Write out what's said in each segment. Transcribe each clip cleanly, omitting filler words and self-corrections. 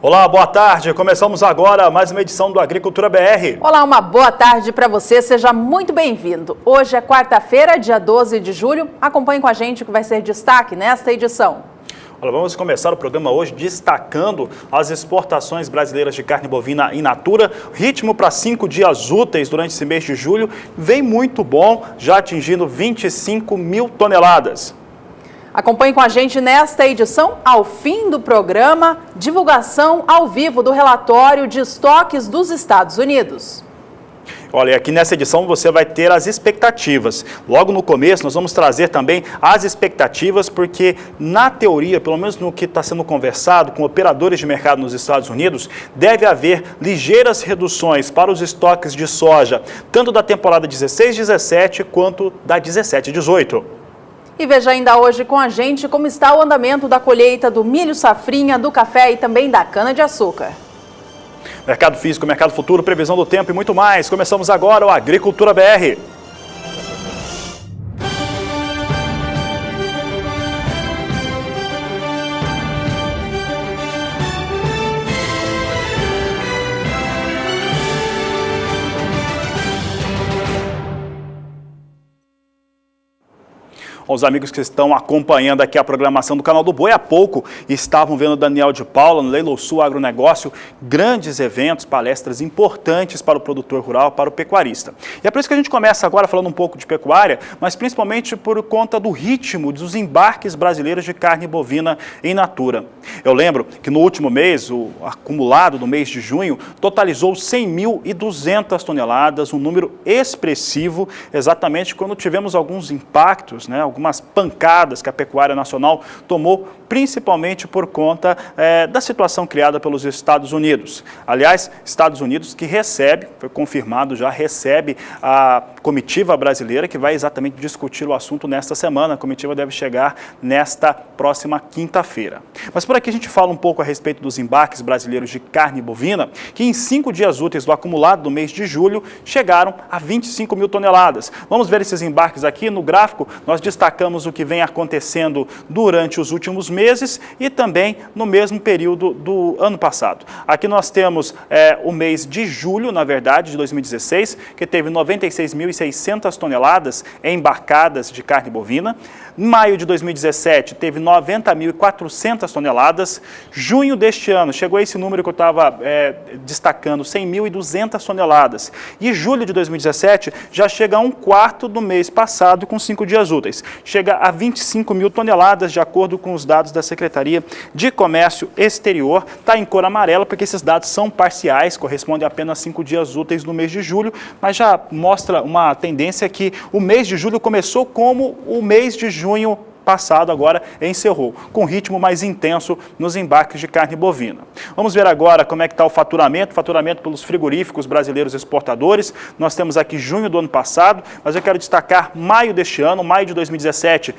Olá, boa tarde. Começamos agora mais uma edição do Agricultura BR. Olá, uma boa tarde para você. Seja muito bem-vindo. Hoje é quarta-feira, dia 12 de julho. Acompanhe com a gente o que vai ser destaque nesta edição. Olha, vamos começar o programa hoje destacando as exportações brasileiras de carne bovina in natura. Ritmo para 5 dias úteis durante esse mês de julho vem muito bom, já atingindo 25 mil toneladas. Acompanhe com a gente nesta edição, ao fim do programa, divulgação ao vivo do relatório de estoques dos Estados Unidos. Olha, aqui nessa edição você vai ter as expectativas. Logo no começo nós vamos trazer também as expectativas, porque na teoria, pelo menos no que está sendo conversado com operadores de mercado nos Estados Unidos, deve haver ligeiras reduções para os estoques de soja, tanto da temporada 16-17 quanto da 17-18. E veja ainda hoje com a gente como está o andamento da colheita do milho safrinha, do café e também da cana-de-açúcar. Mercado físico, mercado futuro, previsão do tempo e muito mais. Começamos agora o Agricultura BR. Os amigos que estão acompanhando aqui a programação do canal do Boi, há pouco estavam vendo o Daniel de Paula no Leilão Sul Agronegócio, grandes eventos, palestras importantes para o produtor rural, para o pecuarista. E é por isso que a gente começa agora falando um pouco de pecuária, mas principalmente por conta do ritmo dos embarques brasileiros de carne bovina in natura. Eu lembro que no último mês, o acumulado do mês de junho, totalizou 100.200 toneladas, um número expressivo, exatamente quando tivemos alguns impactos, algumas pancadas que a pecuária nacional tomou, principalmente por conta da situação criada pelos Estados Unidos. Aliás, Estados Unidos que recebe, foi confirmado já, recebe a comitiva brasileira que vai exatamente discutir o assunto nesta semana. A comitiva deve chegar nesta próxima quinta-feira. Mas por aqui a gente fala um pouco a respeito dos embarques brasileiros de carne bovina, que em 5 dias úteis do acumulado do mês de julho chegaram a 25 mil toneladas. Vamos ver esses embarques aqui no gráfico. Nós destacamos o que vem acontecendo durante os últimos meses e também no mesmo período do ano passado. Aqui nós temos o mês de julho, na verdade, de 2016, que teve 96.600 toneladas embarcadas de carne bovina. Em maio de 2017, teve 90.400 toneladas. Junho deste ano, chegou a esse número que eu estava destacando, 100.200 toneladas. E julho de 2017 já chega a um quarto do mês passado com 5 dias úteis. Chega a 25 mil toneladas, de acordo com os dados da Secretaria de Comércio Exterior. Está em cor amarela, porque esses dados são parciais, correspondem a apenas 5 dias úteis no mês de julho, mas já mostra uma tendência que o mês de julho começou como o mês de junho passado, agora encerrou, com ritmo mais intenso nos embarques de carne bovina. Vamos ver agora como é que está o faturamento pelos frigoríficos brasileiros exportadores. Nós temos aqui junho do ano passado, mas eu quero destacar maio deste ano, maio de 2017,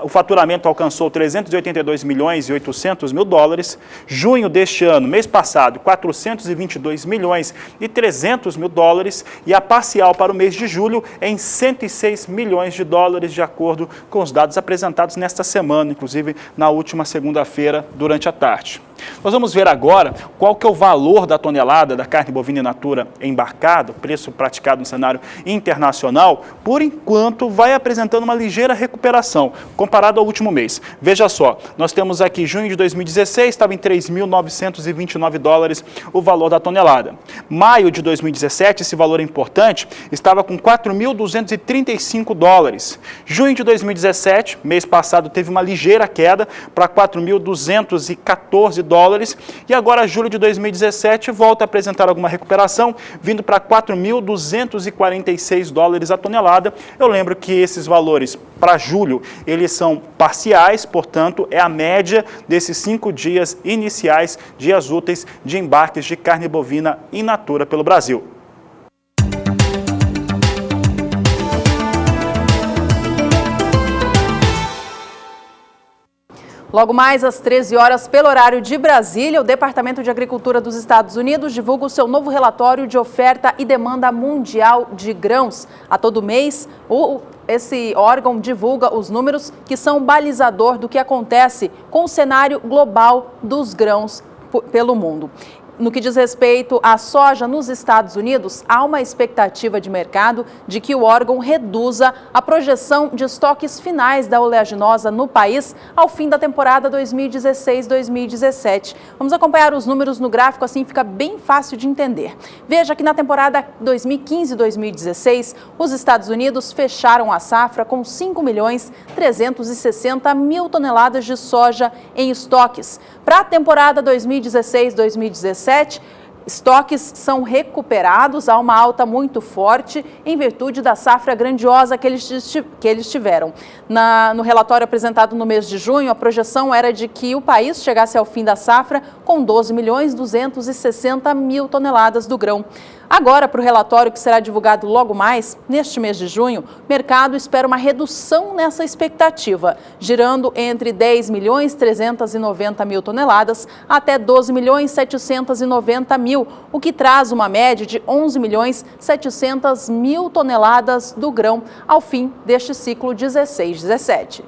o faturamento alcançou 382 milhões e 800 mil dólares. Junho deste ano, mês passado, 422 milhões e 300 mil dólares, e a parcial para o mês de julho em 106 milhões de dólares, de acordo com os dados apresentados nesta semana, inclusive na última segunda-feira, durante a tarde. Nós vamos ver agora qual que é o valor da tonelada da carne bovina in natura embarcada, preço praticado no cenário internacional. Por enquanto, vai apresentando uma ligeira recuperação, comparado ao último mês. Veja só, nós temos aqui junho de 2016, estava em 3.929 dólares o valor da tonelada. Maio de 2017, esse valor é importante, estava com 4.235 dólares. Junho de 2017, mês passado, teve uma ligeira queda para 4.214 dólares, e agora julho de 2017 volta a apresentar alguma recuperação, vindo para 4.246 dólares a tonelada. Eu lembro que esses valores para julho, eles são parciais, portanto, é a média desses 5 dias iniciais, dias úteis de embarques de carne bovina in natura pelo Brasil. Logo mais às 13 horas, pelo horário de Brasília, o Departamento de Agricultura dos Estados Unidos divulga o seu novo relatório de oferta e demanda mundial de grãos. A todo mês, esse órgão divulga os números que são balizador do que acontece com o cenário global dos grãos pelo mundo. No que diz respeito à soja nos Estados Unidos, há uma expectativa de mercado de que o órgão reduza a projeção de estoques finais da oleaginosa no país ao fim da temporada 2016-2017. Vamos acompanhar os números no gráfico, assim fica bem fácil de entender. Veja que na temporada 2015-2016, os Estados Unidos fecharam a safra com 5.360.000 toneladas de soja em estoques. Para a temporada 2016-2017, estoques são recuperados, há uma alta muito forte em virtude da safra grandiosa que eles tiveram. No relatório apresentado no mês de junho, a projeção era de que o país chegasse ao fim da safra com 12.260.000 toneladas do grão. Agora, para o relatório que será divulgado logo mais, neste mês de junho, o mercado espera uma redução nessa expectativa, girando entre 10.390.000 toneladas até 12.790.000, o que traz uma média de 11.700.000 toneladas do grão ao fim deste ciclo 16-17.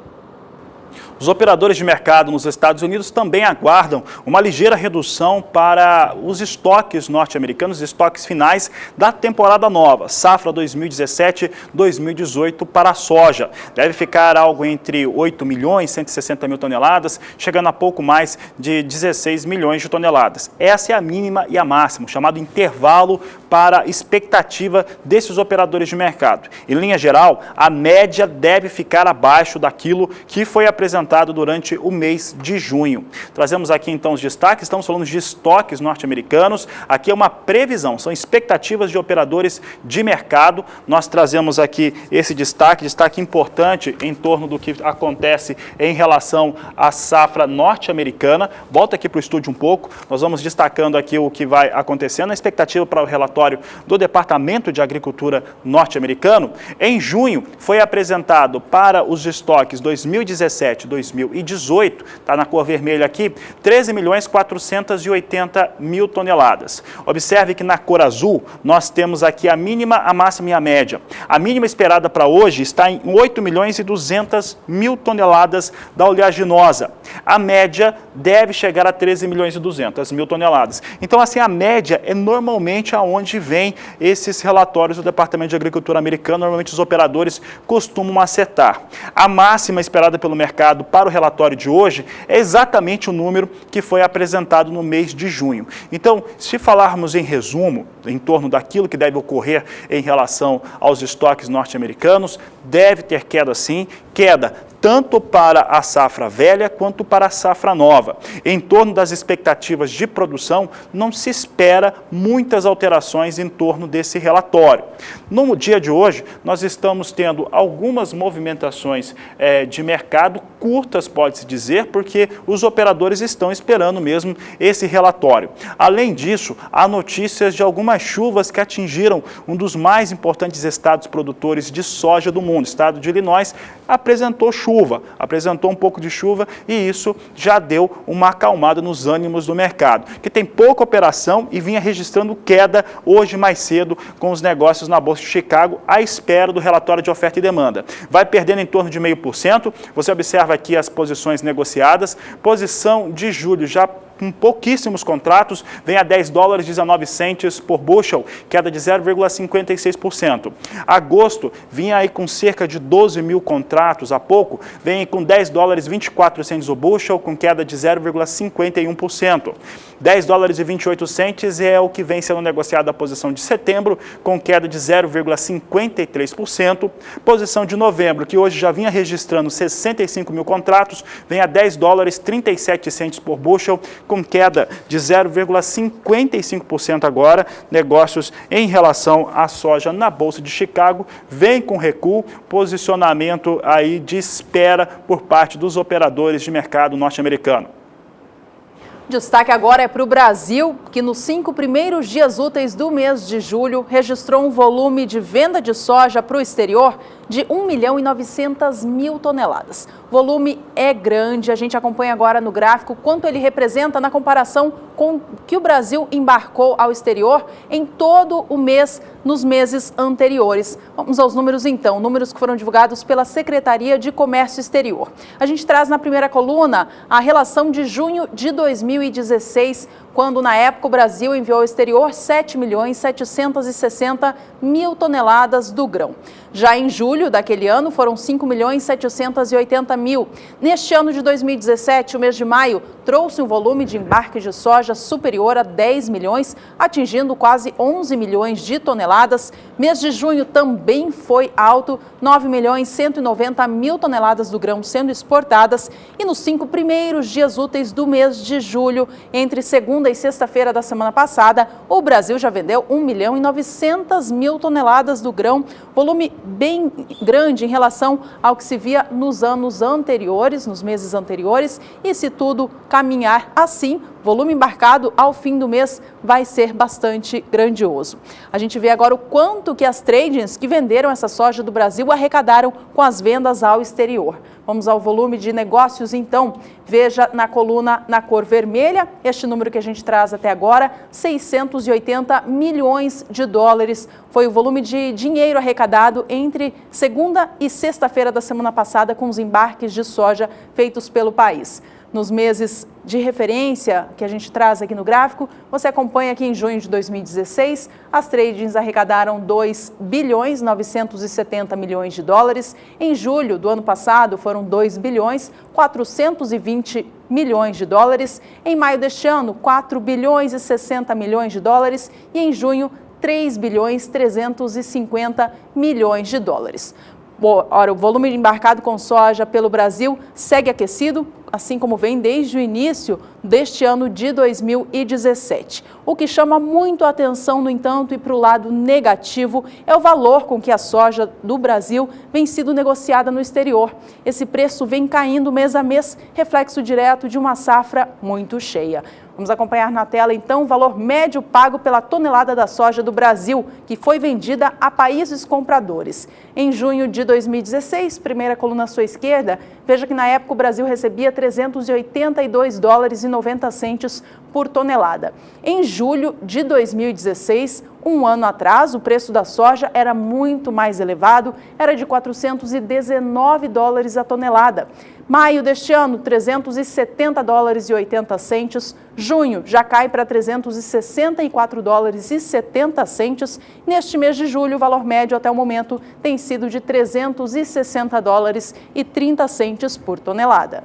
Os operadores de mercado nos Estados Unidos também aguardam uma ligeira redução para os estoques norte-americanos, estoques finais da temporada nova, safra 2017-2018 para a soja. Deve ficar algo entre 8.160.000 toneladas, chegando a pouco mais de 16 milhões de toneladas. Essa é a mínima e a máxima, chamado intervalo para expectativa desses operadores de mercado. Em linha geral, a média deve ficar abaixo daquilo que foi apresentado durante o mês de junho. Trazemos aqui então os destaques, estamos falando de estoques norte-americanos, aqui é uma previsão, são expectativas de operadores de mercado. Nós trazemos aqui esse destaque importante em torno do que acontece em relação à safra norte-americana. Volta aqui para o estúdio um pouco, nós vamos destacando aqui o que vai acontecendo, a expectativa para o relatório do Departamento de Agricultura norte-americano. Em junho foi apresentado para os estoques 2017-2018, está na cor vermelha aqui, 13.480.000 toneladas. Observe que na cor azul nós temos aqui a mínima, a máxima e a média. A mínima esperada para hoje está em 8.200.000 toneladas da oleaginosa. A média deve chegar a 13.200.000 toneladas. Então, assim, a média é normalmente aonde vem esses relatórios do Departamento de Agricultura americano, normalmente os operadores costumam acertar. A máxima esperada pelo mercado para o relatório de hoje é exatamente o número que foi apresentado no mês de junho. Então, se falarmos em resumo, em torno daquilo que deve ocorrer em relação aos estoques norte-americanos, deve ter queda sim, queda tanto para a safra velha quanto para a safra nova. Em torno das expectativas de produção, não se espera muitas alterações em torno desse relatório. No dia de hoje, nós estamos tendo algumas movimentações de mercado curtas, pode-se dizer, porque os operadores estão esperando mesmo esse relatório. Além disso, há notícias de algumas chuvas que atingiram um dos mais importantes estados produtores de soja do mundo. O estado de Illinois apresentou um pouco de chuva e isso já deu uma acalmada nos ânimos do mercado, que tem pouca operação e vinha registrando queda hoje mais cedo com os negócios na Bolsa de Chicago à espera do relatório de oferta e demanda. Vai perdendo em torno de 0,5%, você observa aqui as posições negociadas, posição de julho já com pouquíssimos contratos, vem a $10,19 por bushel, queda de 0,56%. Agosto vinha aí com cerca de 12 mil contratos há pouco, vem com $10,24 o bushel, com queda de 0,51%. $10,28 é o que vem sendo negociado a posição de setembro, com queda de 0,53%. Posição de novembro, que hoje já vinha registrando 65 mil contratos, vem a $10,37 por bushel, com queda de 0,55% agora. Negócios em relação à soja na Bolsa de Chicago vem com recuo, posicionamento aí de espera por parte dos operadores de mercado norte-americano. Destaque agora é para o Brasil, que nos 5 primeiros dias úteis do mês de julho registrou um volume de venda de soja para o exterior de 1.900.000 toneladas. O volume é grande, a gente acompanha agora no gráfico quanto ele representa na comparação com o que o Brasil embarcou ao exterior em todo o mês, nos meses anteriores. Vamos aos números então, números que foram divulgados pela Secretaria de Comércio Exterior. A gente traz na primeira coluna a relação de junho de 2017 2016, quando na época o Brasil enviou ao exterior 7.760.000 toneladas do grão. Já em julho daquele ano foram 5.780.000. Neste ano de 2017, o mês de maio trouxe um volume de embarque de soja superior a 10 milhões, atingindo quase 11 milhões de toneladas. Mês de junho também foi alto, 9.190.000 toneladas do grão sendo exportadas. E nos 5 primeiros dias úteis do mês de julho, entre segunda e sexta-feira da semana passada, o Brasil já vendeu 1.900.000 toneladas do grão, volume bem grande em relação ao que se via nos anos anteriores, nos meses anteriores, e se tudo caminhar assim, volume embarcado ao fim do mês vai ser bastante grandioso. A gente vê agora o quanto que as tradings que venderam essa soja do Brasil arrecadaram com as vendas ao exterior. Vamos ao volume de negócios então. Veja na coluna na cor vermelha, este número que a gente traz até agora, 680 milhões de dólares. Foi o volume de dinheiro arrecadado entre segunda e sexta-feira da semana passada com os embarques de soja feitos pelo país. Nos meses de referência que a gente traz aqui no gráfico, você acompanha que em junho de 2016, as tradings arrecadaram 2.970 milhões de dólares. Em julho do ano passado, foram 2.420 milhões de dólares. Em maio deste ano, 4.060 milhões de dólares. E em junho, 3.350 milhões de dólares. Ora, o volume embarcado com soja pelo Brasil segue aquecido, assim como vem desde o início deste ano de 2017. O que chama muito a atenção, no entanto, e para o lado negativo, é o valor com que a soja do Brasil vem sido negociada no exterior. Esse preço vem caindo mês a mês, reflexo direto de uma safra muito cheia. Vamos acompanhar na tela, então, o valor médio pago pela tonelada da soja do Brasil, que foi vendida a países compradores. Em junho de 2016, primeira coluna à sua esquerda, veja que na época o Brasil recebia 382 dólares e 90 centos por tonelada. Em julho de 2016, um ano atrás, o preço da soja era muito mais elevado, era de 419 dólares a tonelada. Maio deste ano, 370 dólares e 80 centos. Junho já cai para 364 dólares e 70 centos. Neste mês de julho, o valor médio até o momento tem sido de 360 dólares e 30 centos por tonelada.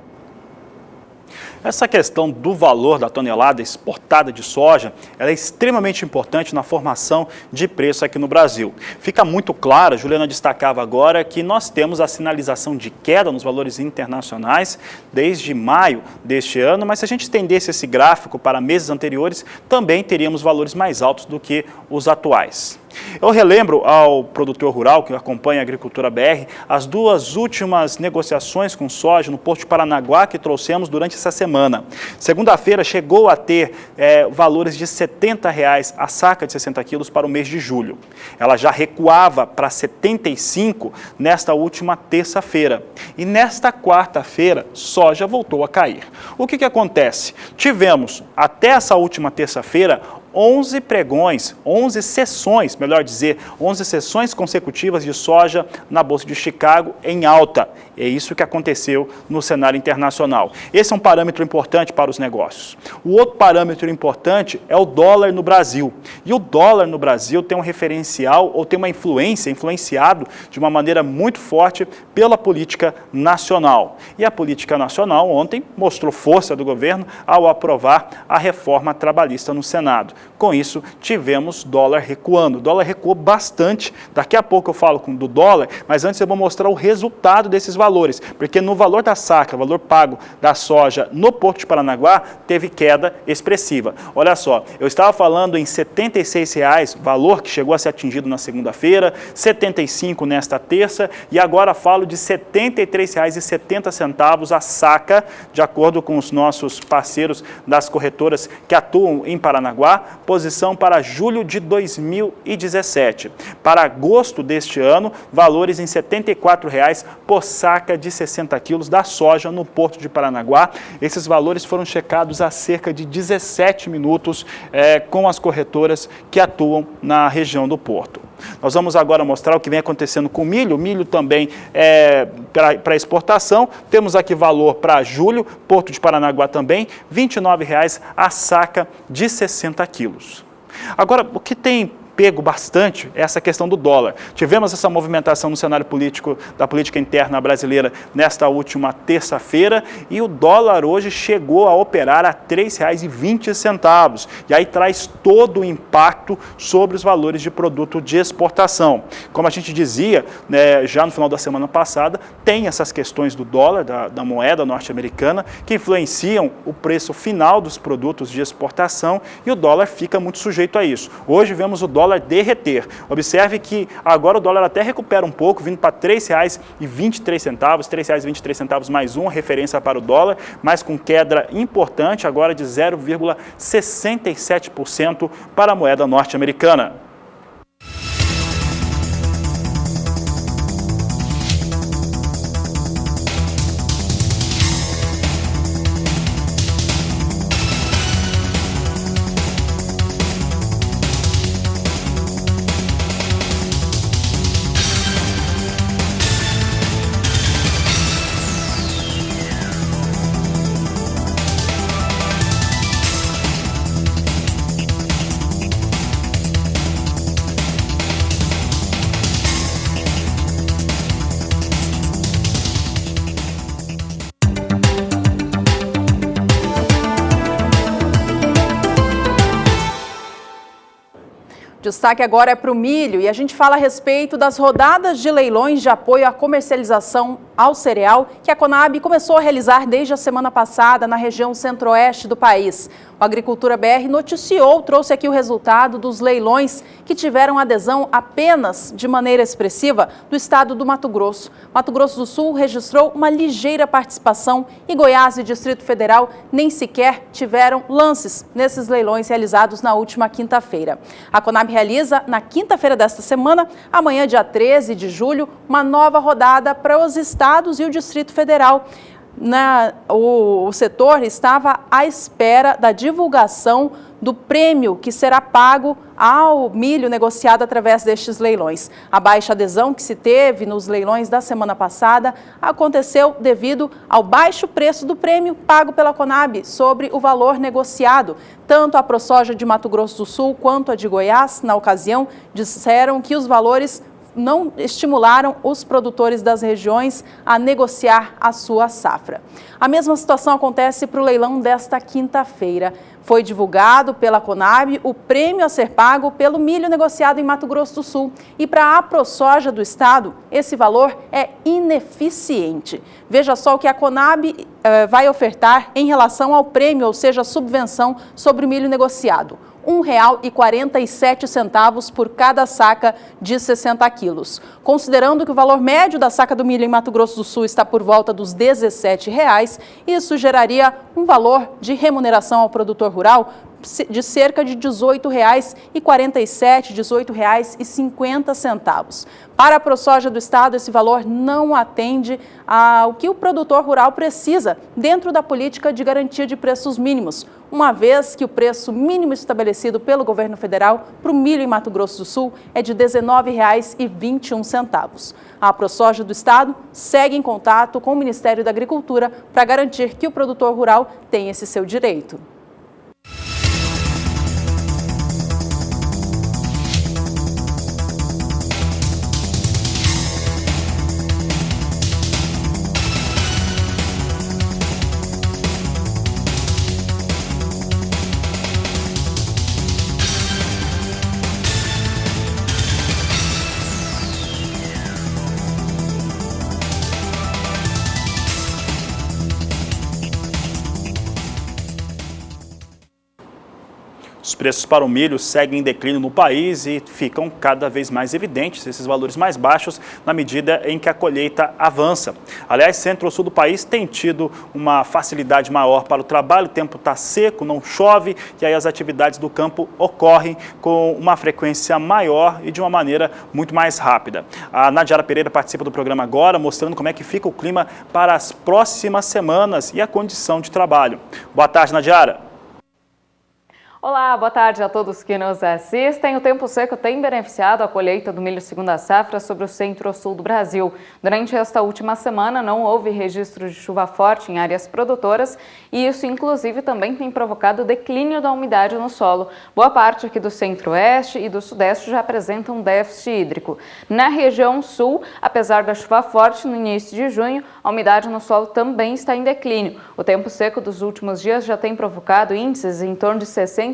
Essa questão do valor da tonelada exportada de soja, ela é extremamente importante na formação de preço aqui no Brasil. Fica muito claro, a Juliana destacava agora, que nós temos a sinalização de queda nos valores internacionais desde maio deste ano, mas se a gente estendesse esse gráfico para meses anteriores, também teríamos valores mais altos do que os atuais. Eu relembro ao produtor rural que acompanha a Agricultura BR as duas últimas negociações com soja no Porto de Paranaguá que trouxemos durante essa semana. Segunda-feira chegou a ter valores de R$ 70 a saca de 60 quilos para o mês de julho. Ela já recuava para 75 nesta última terça-feira. E nesta quarta-feira, soja voltou a cair. O que acontece? Tivemos, até essa última terça-feira, 11 pregões, 11 sessões, melhor dizer, 11 sessões consecutivas de soja na Bolsa de Chicago em alta. É isso que aconteceu no cenário internacional. Esse é um parâmetro importante para os negócios. O outro parâmetro importante é o dólar no Brasil. E o dólar no Brasil tem um referencial ou tem uma influenciado de uma maneira muito forte pela política nacional. E a política nacional ontem mostrou força do governo ao aprovar a reforma trabalhista no Senado. Com isso, tivemos dólar recuando. O dólar recuou bastante. Daqui a pouco eu falo do dólar, mas antes eu vou mostrar o resultado desses valores, porque no valor da saca, valor pago da soja no Porto de Paranaguá, teve queda expressiva. Olha só, eu estava falando em R$ 76, valor que chegou a ser atingido na segunda-feira, R$ 75 nesta terça, e agora falo de R$ 73,70 a saca, de acordo com os nossos parceiros das corretoras que atuam em Paranaguá, posição para julho de 2017. Para agosto deste ano, valores em R$ 74 por saca de 60 quilos da soja no Porto de Paranaguá. Esses valores foram checados há cerca de 17 minutos com as corretoras que atuam na região do Porto. Nós vamos agora mostrar o que vem acontecendo com o milho também para exportação. Temos aqui valor para julho, Porto de Paranaguá também, R$ 29,00 a saca de 60 quilos. Agora, o que tem pego bastante essa questão do dólar. Tivemos essa movimentação no cenário político, da política interna brasileira nesta última terça-feira e o dólar hoje chegou a operar a R$ 3,20. E aí traz todo o impacto sobre os valores de produto de exportação. Como a gente dizia, né, já no final da semana passada, tem essas questões do dólar, da moeda norte-americana, que influenciam o preço final dos produtos de exportação e o dólar fica muito sujeito a isso. Hoje vemos o dólar derreter. Observe que agora o dólar até recupera um pouco, vindo para R$ 3,23, R$ 3,23 mais uma referência para o dólar, mas com queda importante agora de 0,67% para a moeda norte-americana. Destaque agora é para o milho e a gente fala a respeito das rodadas de leilões de apoio à comercialização ao cereal que a Conab começou a realizar desde a semana passada na região centro-oeste do país. O Agricultura BR trouxe aqui o resultado dos leilões que tiveram adesão apenas de maneira expressiva do estado do Mato Grosso. Mato Grosso do Sul registrou uma ligeira participação e Goiás e Distrito Federal nem sequer tiveram lances nesses leilões realizados na última quinta-feira. A Conab realiza na quinta-feira desta semana, amanhã dia 13 de julho, uma nova rodada para os estados e o Distrito Federal. O setor estava à espera da divulgação do prêmio que será pago ao milho negociado através destes leilões. A baixa adesão que se teve nos leilões da semana passada aconteceu devido ao baixo preço do prêmio pago pela Conab sobre o valor negociado. Tanto a ProSoja de Mato Grosso do Sul quanto a de Goiás, na ocasião, disseram que os valores não estimularam os produtores das regiões a negociar a sua safra. A mesma situação acontece para o leilão desta quinta-feira. Foi divulgado pela Conab o prêmio a ser pago pelo milho negociado em Mato Grosso do Sul. E para a ProSoja do estado, esse valor é ineficiente. Veja só o que a Conab vai ofertar em relação ao prêmio, ou seja, a subvenção sobre o milho negociado. R$ 1,47 por cada saca de 60 quilos. Considerando que o valor médio da saca do milho em Mato Grosso do Sul está por volta dos R$ 17,00, isso geraria um valor de remuneração ao produtor rural de cerca de R$ 18,47, R$ 18,50. Para a ProSoja do estado, esse valor não atende ao que o produtor rural precisa dentro da política de garantia de preços mínimos, uma vez que o preço mínimo estabelecido pelo governo federal para o milho em Mato Grosso do Sul é de R$ 19,21. A ProSoja do estado segue em contato com o Ministério da Agricultura para garantir que o produtor rural tem esse seu direito. Os preços para o milho seguem em declínio no país e ficam cada vez mais evidentes esses valores mais baixos na medida em que a colheita avança. Aliás, centro-sul do país tem tido uma facilidade maior para o trabalho, o tempo está seco, não chove e aí as atividades do campo ocorrem com uma frequência maior e de uma maneira muito mais rápida. A Nadiara Pereira participa do programa agora, mostrando como é que fica o clima para as próximas semanas e a condição de trabalho. Boa tarde, Nadiara. Olá, boa tarde a todos que nos assistem. O tempo seco tem beneficiado a colheita do milho segunda safra sobre o centro-sul do Brasil. Durante esta última semana não houve registro de chuva forte em áreas produtoras e isso inclusive também tem provocado o declínio da umidade no solo. Boa parte aqui do centro-oeste e do sudeste já apresentam déficit hídrico. Na região sul, apesar da chuva forte no início de junho, a umidade no solo também está em declínio. O tempo seco dos últimos dias já tem provocado índices em torno de 60%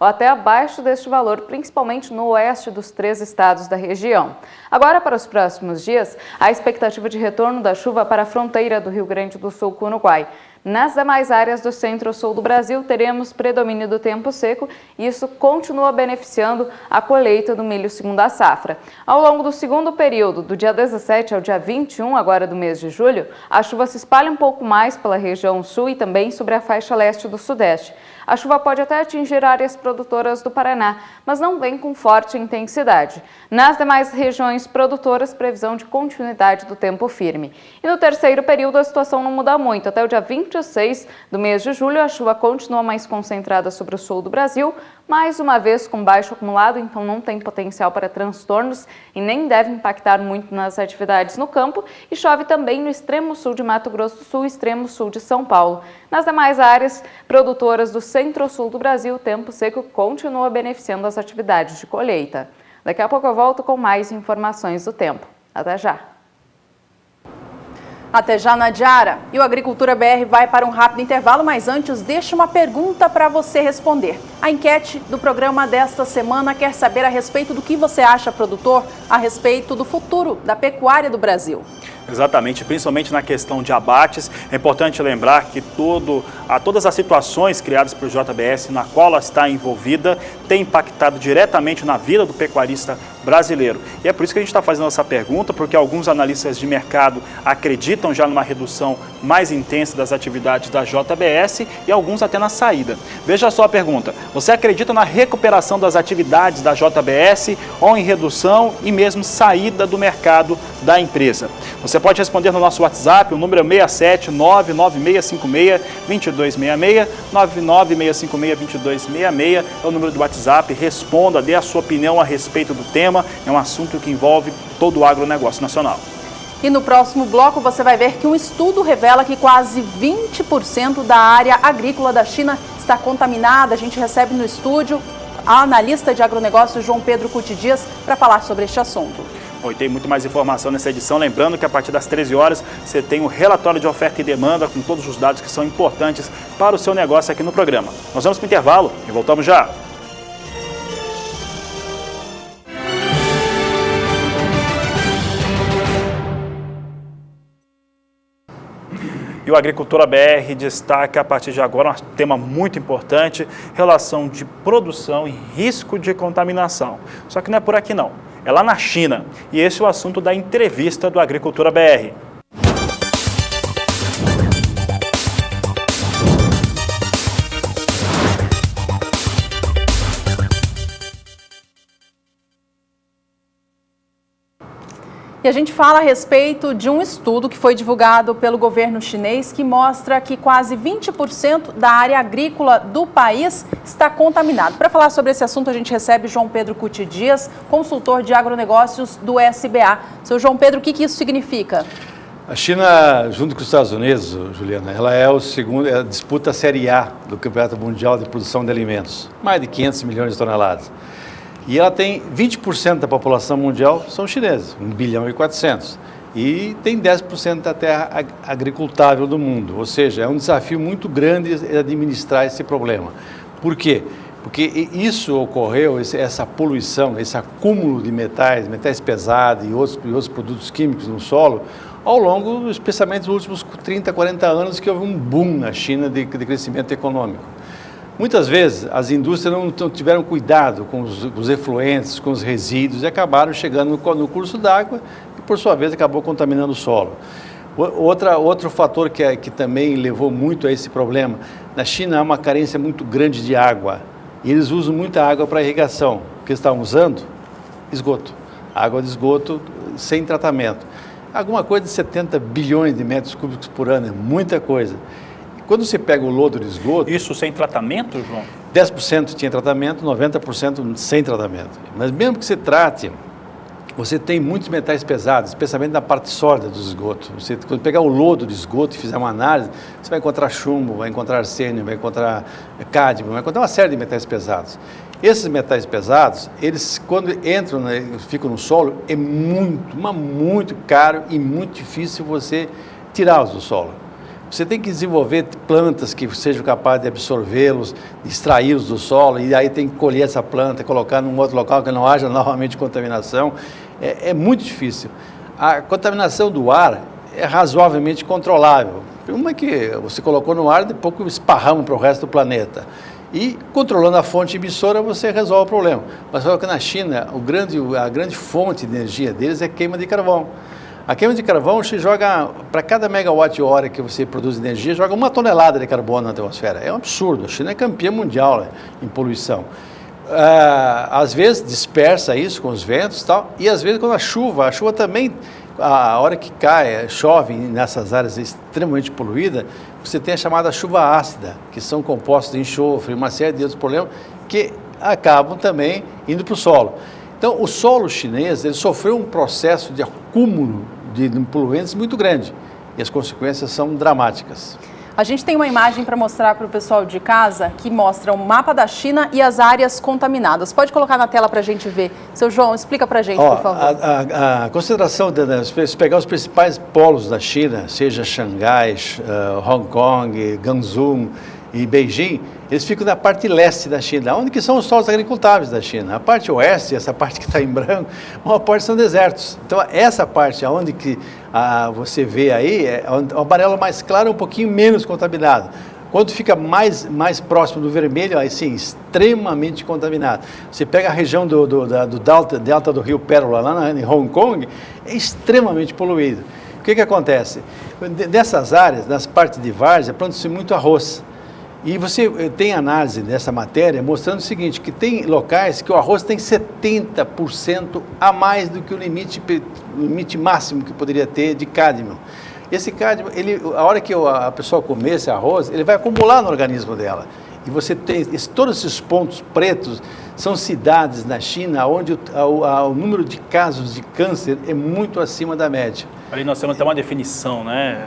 ou até abaixo deste valor, principalmente no oeste dos 3 estados da região. Agora, para os próximos dias, há expectativa de retorno da chuva para a fronteira do Rio Grande do Sul com o Uruguai. Nas demais áreas do centro-sul do Brasil, teremos predomínio do tempo seco e isso continua beneficiando a colheita do milho segunda safra. Ao longo do segundo período, do dia 17 ao dia 21, agora do mês de julho, a chuva se espalha um pouco mais pela região sul e também sobre a faixa leste do sudeste. A chuva pode até atingir áreas produtoras do Paraná, mas não vem com forte intensidade. Nas demais regiões produtoras, previsão de continuidade do tempo firme. E no terceiro período, a situação não muda muito. Até o dia 26 do mês de julho, a chuva continua mais concentrada sobre o sul do Brasil, mais uma vez com baixo acumulado, então não tem potencial para transtornos e nem deve impactar muito nas atividades no campo. E chove também no extremo sul de Mato Grosso do Sul e extremo sul de São Paulo. Nas demais áreas produtoras do centro-sul do Brasil, o tempo seco continua beneficiando as atividades de colheita. Daqui a pouco eu volto com mais informações do tempo. Até já! Até já, Nadiara. E o Agricultura BR vai para um rápido intervalo, mas antes deixa uma pergunta para você responder. A enquete do programa desta semana quer saber a respeito do que você acha, produtor, a respeito do futuro da pecuária do Brasil. Exatamente, principalmente na questão de abates. É importante lembrar que todas as situações criadas pelo JBS, na qual ela está envolvida, tem impactado diretamente na vida do pecuarista brasileiro. E é por isso que a gente está fazendo essa pergunta, porque alguns analistas de mercado acreditam já numa redução mais intensa das atividades da JBS e alguns até na saída. Veja só a pergunta: você acredita na recuperação das atividades da JBS ou em redução e mesmo saída do mercado da empresa? Você pode responder no nosso WhatsApp, o número é 67996562266, 996562266, é o número do WhatsApp. Responda, dê a sua opinião a respeito do tema, é um assunto que envolve todo o agronegócio nacional. E no próximo bloco você vai ver que um estudo revela que quase 20% da área agrícola da China está contaminada. A gente recebe no estúdio a analista de agronegócio João Pedro Cuti Dias para falar sobre este assunto. Bom, e tem muito mais informação nessa edição, lembrando que a partir das 13 horas você tem o relatório de oferta e demanda com todos os dados que são importantes para o seu negócio aqui no programa. Nós vamos para o intervalo e voltamos já. E o Agricultura BR destaca a partir de agora um tema muito importante, relação de produção e risco de contaminação. Só que não é por aqui não, é lá na China. E esse é o assunto da entrevista do Agricultura BR. E a gente fala a respeito de um estudo que foi divulgado pelo governo chinês que mostra que quase 20% da área agrícola do país está contaminado. Para falar sobre esse assunto, a gente recebe João Pedro Cuti Dias, consultor de agronegócios do SBA. Seu João Pedro, o que isso significa? A China, junto com os Estados Unidos, Juliana, ela é o segundo, ela disputa a Série A do Campeonato Mundial de Produção de Alimentos, mais de 500 milhões de toneladas. E ela tem 20% da população mundial são chineses, 1 bilhão e 400. E tem 10% da terra agricultável do mundo. Ou seja, é um desafio muito grande administrar esse problema. Por quê? Porque isso ocorreu, essa poluição, esse acúmulo de metais pesados e outros produtos químicos no solo, ao longo, especialmente nos últimos 30, 40 anos, que houve um boom na China de crescimento econômico. Muitas vezes as indústrias não tiveram cuidado com os efluentes, com os resíduos e acabaram chegando no curso d'água e, por sua vez, acabou contaminando o solo. Outro fator que também levou muito a esse problema, na China há uma carência muito grande de água e eles usam muita água para irrigação. O que eles estavam usando? Esgoto. Água de esgoto sem tratamento. Alguma coisa de 70 bilhões de metros cúbicos por ano, é muita coisa. Quando você pega o lodo de esgoto... Isso sem tratamento, João? 10% tinha tratamento, 90% sem tratamento. Mas mesmo que você trate, você tem muitos metais pesados, especialmente na parte sólida do esgoto. Você, quando pegar o lodo do esgoto e fizer uma análise, você vai encontrar chumbo, vai encontrar arsênio, vai encontrar cádmio, vai encontrar uma série de metais pesados. Esses metais pesados, eles quando entram, ficam no solo, é muito caro e muito difícil você tirá-los do solo. Você tem que desenvolver plantas que sejam capazes de absorvê-los, extraí-los do solo, e aí tem que colher essa planta, colocar num outro local que não haja novamente contaminação. É muito difícil. A contaminação do ar é razoavelmente controlável. Uma que você colocou no ar, depois esparrama para o resto do planeta. E controlando a fonte emissora, você resolve o problema. Mas só que na China, a grande fonte de energia deles é queima de carvão. A queima de carvão, você joga, para cada megawatt-hora que você produz energia, joga 1 tonelada de carbono na atmosfera. É um absurdo. A China é campeã mundial em poluição. Às vezes dispersa isso com os ventos e tal, e às vezes quando a chuva também, a hora que chove nessas áreas extremamente poluídas, você tem a chamada chuva ácida, que são compostos de enxofre, uma série de outros problemas que acabam também indo para o solo. Então, o solo chinês ele sofreu um processo de acúmulo de poluentes muito grande e as consequências são dramáticas. A gente tem uma imagem para mostrar para o pessoal de casa que mostra o mapa da China e as áreas contaminadas. Pode colocar na tela para a gente ver. Seu João, explica para a gente, por favor. A concentração, se pegar os principais polos da China, seja Xangai, Hong Kong, Guangzhou e Beijing, eles ficam na parte leste da China, onde que são os solos agricultáveis da China. A parte oeste, essa parte que está em branco, uma parte são desertos. Então, essa parte onde que você vê aí, o amarelo mais claro é um pouquinho menos contaminado. Quando fica mais próximo do vermelho, aí sim, extremamente contaminado. Você pega a região do delta do rio Pérola, lá em Hong Kong, é extremamente poluído. O que acontece? Nessas áreas, nas partes de várzea, planta-se muito arroz. E você tem análise dessa matéria mostrando o seguinte, que tem locais que o arroz tem 70% a mais do que o limite máximo que poderia ter de cádmio. Esse cádmio, a hora que a pessoa comer esse arroz, ele vai acumular no organismo dela. E você tem todos esses pontos pretos, são cidades na China onde o número de casos de câncer é muito acima da média. Ali nós temos até uma definição, né?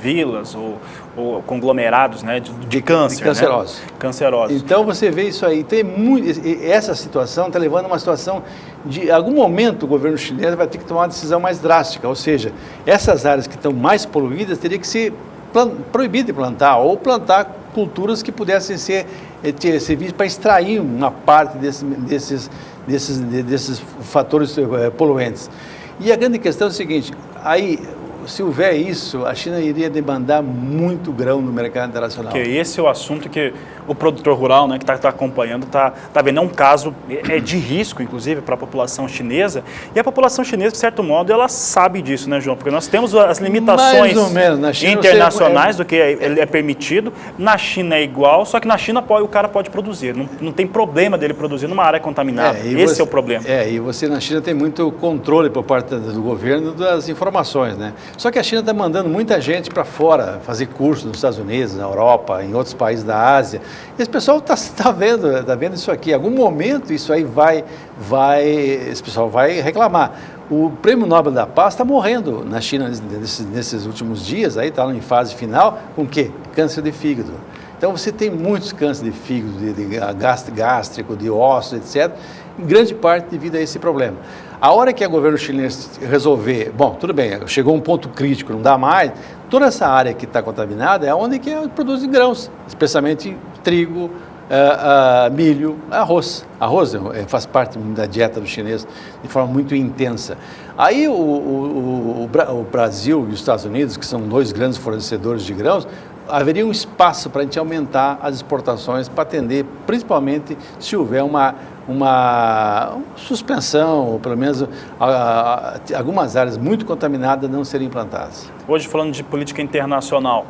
Vilas ou conglomerados, né, de câncer, de cancerosos. Né? Cancerosos. Então você vê isso aí. Tem essa situação está levando a uma situação de, em algum momento o governo chinês vai ter que tomar uma decisão mais drástica, ou seja, essas áreas que estão mais poluídas teria que ser proibido de plantar ou plantar culturas que pudessem servir para extrair uma parte desses fatores poluentes. E a grande questão é o seguinte, aí se houver isso, a China iria demandar muito grão no mercado internacional. Porque esse é o assunto que o produtor rural, né, que está acompanhando, está vendo. É um caso de risco, inclusive, para a população chinesa. E a população chinesa, de certo modo, ela sabe disso, né, João? Porque nós temos as limitações internacionais do que é permitido. Na China é igual, só que na China o cara pode produzir. Não tem problema dele produzir numa área contaminada. Esse é o problema. E você na China tem muito controle por parte do governo das informações, né? Só que a China está mandando muita gente para fora fazer curso nos Estados Unidos, na Europa, em outros países da Ásia. E esse pessoal está vendo isso aqui. Em algum momento isso aí esse pessoal vai reclamar. O Prêmio Nobel da Paz está morrendo na China nesses últimos dias, aí está em fase final, com o quê? Câncer de fígado. Então você tem muitos cânceres de fígado, de gástrico, de ossos, etc., em grande parte devido a esse problema. A hora que o governo chinês resolver, bom, tudo bem, chegou um ponto crítico, não dá mais, toda essa área que está contaminada é onde que produz grãos, especialmente trigo, milho, arroz. Arroz faz parte da dieta do chinês de forma muito intensa. Aí o Brasil e os Estados Unidos, que são dois grandes fornecedores de grãos, haveria um espaço para a gente aumentar as exportações para atender, principalmente se houver uma uma suspensão, ou pelo menos algumas áreas muito contaminadas não serem implantadas. Hoje falando de política internacional,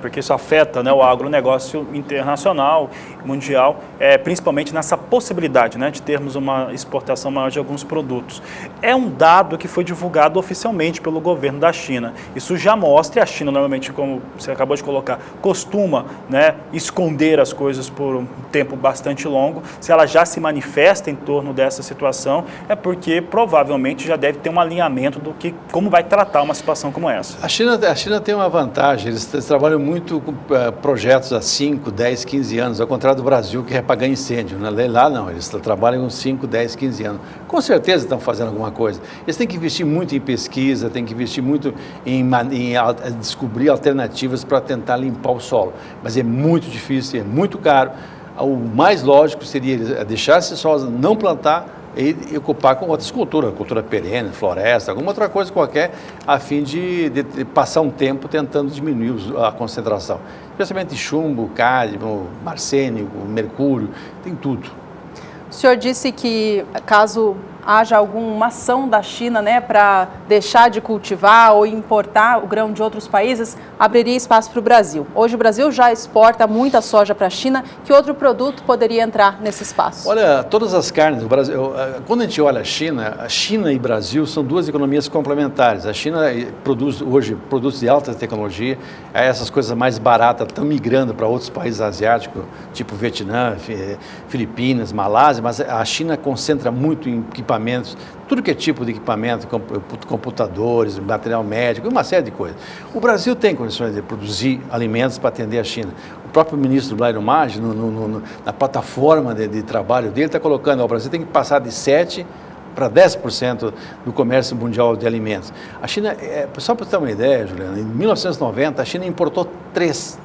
porque isso afeta, o agronegócio internacional, mundial, principalmente nessa possibilidade, de termos uma exportação maior de alguns produtos. É um dado que foi divulgado oficialmente pelo governo da China. Isso já mostra, e a China normalmente, como você acabou de colocar, costuma esconder as coisas por um tempo bastante longo. Se ela já se manifesta em torno dessa situação, é porque provavelmente já deve ter um alinhamento do que, como vai tratar uma situação como essa. A China tem uma vantagem, eles trabalham muito com projetos há 5, 10, 15 anos, ao contrário do Brasil, que é para ganhar incêndio. Lá não, eles trabalham com 5, 10, 15 anos. Com certeza estão fazendo alguma coisa. Eles têm que investir muito em pesquisa, têm que investir muito em descobrir alternativas para tentar limpar o solo. Mas é muito difícil, é muito caro. O mais lógico seria deixar esse solo, não plantar, e ocupar com outras culturas, cultura perene, floresta, alguma outra coisa qualquer, a fim de passar um tempo tentando diminuir a concentração. Especialmente chumbo, cádmio, arsênico, mercúrio, tem tudo. O senhor disse que caso haja alguma ação da China, para deixar de cultivar ou importar o grão de outros países, abriria espaço para o Brasil. Hoje o Brasil já exporta muita soja para a China. Que outro produto poderia entrar nesse espaço? Olha, todas as carnes do Brasil, quando a gente olha a China e Brasil são duas economias complementares. A China produz hoje produtos de alta tecnologia, essas coisas mais baratas estão migrando para outros países asiáticos, tipo Vietnã, Filipinas, Malásia, mas a China concentra muito em equipamentos, tudo que é tipo de equipamento, computadores, material médico, uma série de coisas. O Brasil tem condições de produzir alimentos para atender a China. O próprio ministro Blairo Maggi, na plataforma de trabalho dele, está colocando, o Brasil tem que passar de 7% para 10% do comércio mundial de alimentos. A China, só para ter uma ideia, Juliana, em 1990 a China importou 3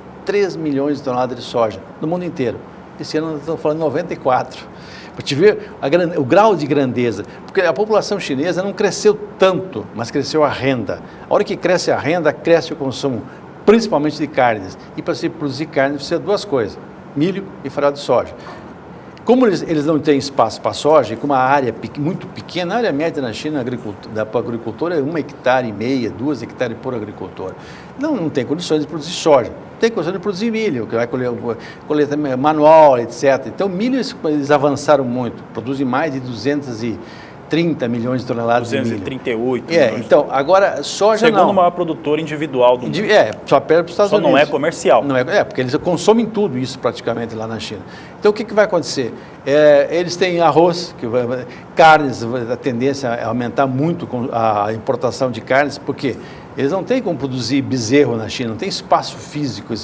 milhões de toneladas de soja no mundo inteiro. Esse ano nós estamos falando de 94. Para te ver o grau de grandeza, porque a população chinesa não cresceu tanto, mas cresceu a renda. A hora que cresce a renda, cresce o consumo, principalmente de carnes. E para se produzir carne precisa de duas coisas, milho e farelo de soja. Como eles não têm espaço para soja, com uma área muito pequena, a área média na China para o agricultor é 1,5 hectare, 2 hectares por agricultor. Não tem condições de produzir soja, tem condições de produzir milho, que vai colher manual, etc. Então, milho eles avançaram muito, produzem mais de 230 milhões de toneladas de milho. 238 milhões. Então, agora, soja segundo não. o maior produtor individual do mundo. Só perde para os Estados Unidos. Só não é comercial. Não porque eles consomem tudo isso praticamente lá na China. Então, o que vai acontecer? Eles têm arroz, carnes, a tendência é aumentar muito a importação de carnes, porque eles não têm como produzir bezerro na China, não tem espaço físico.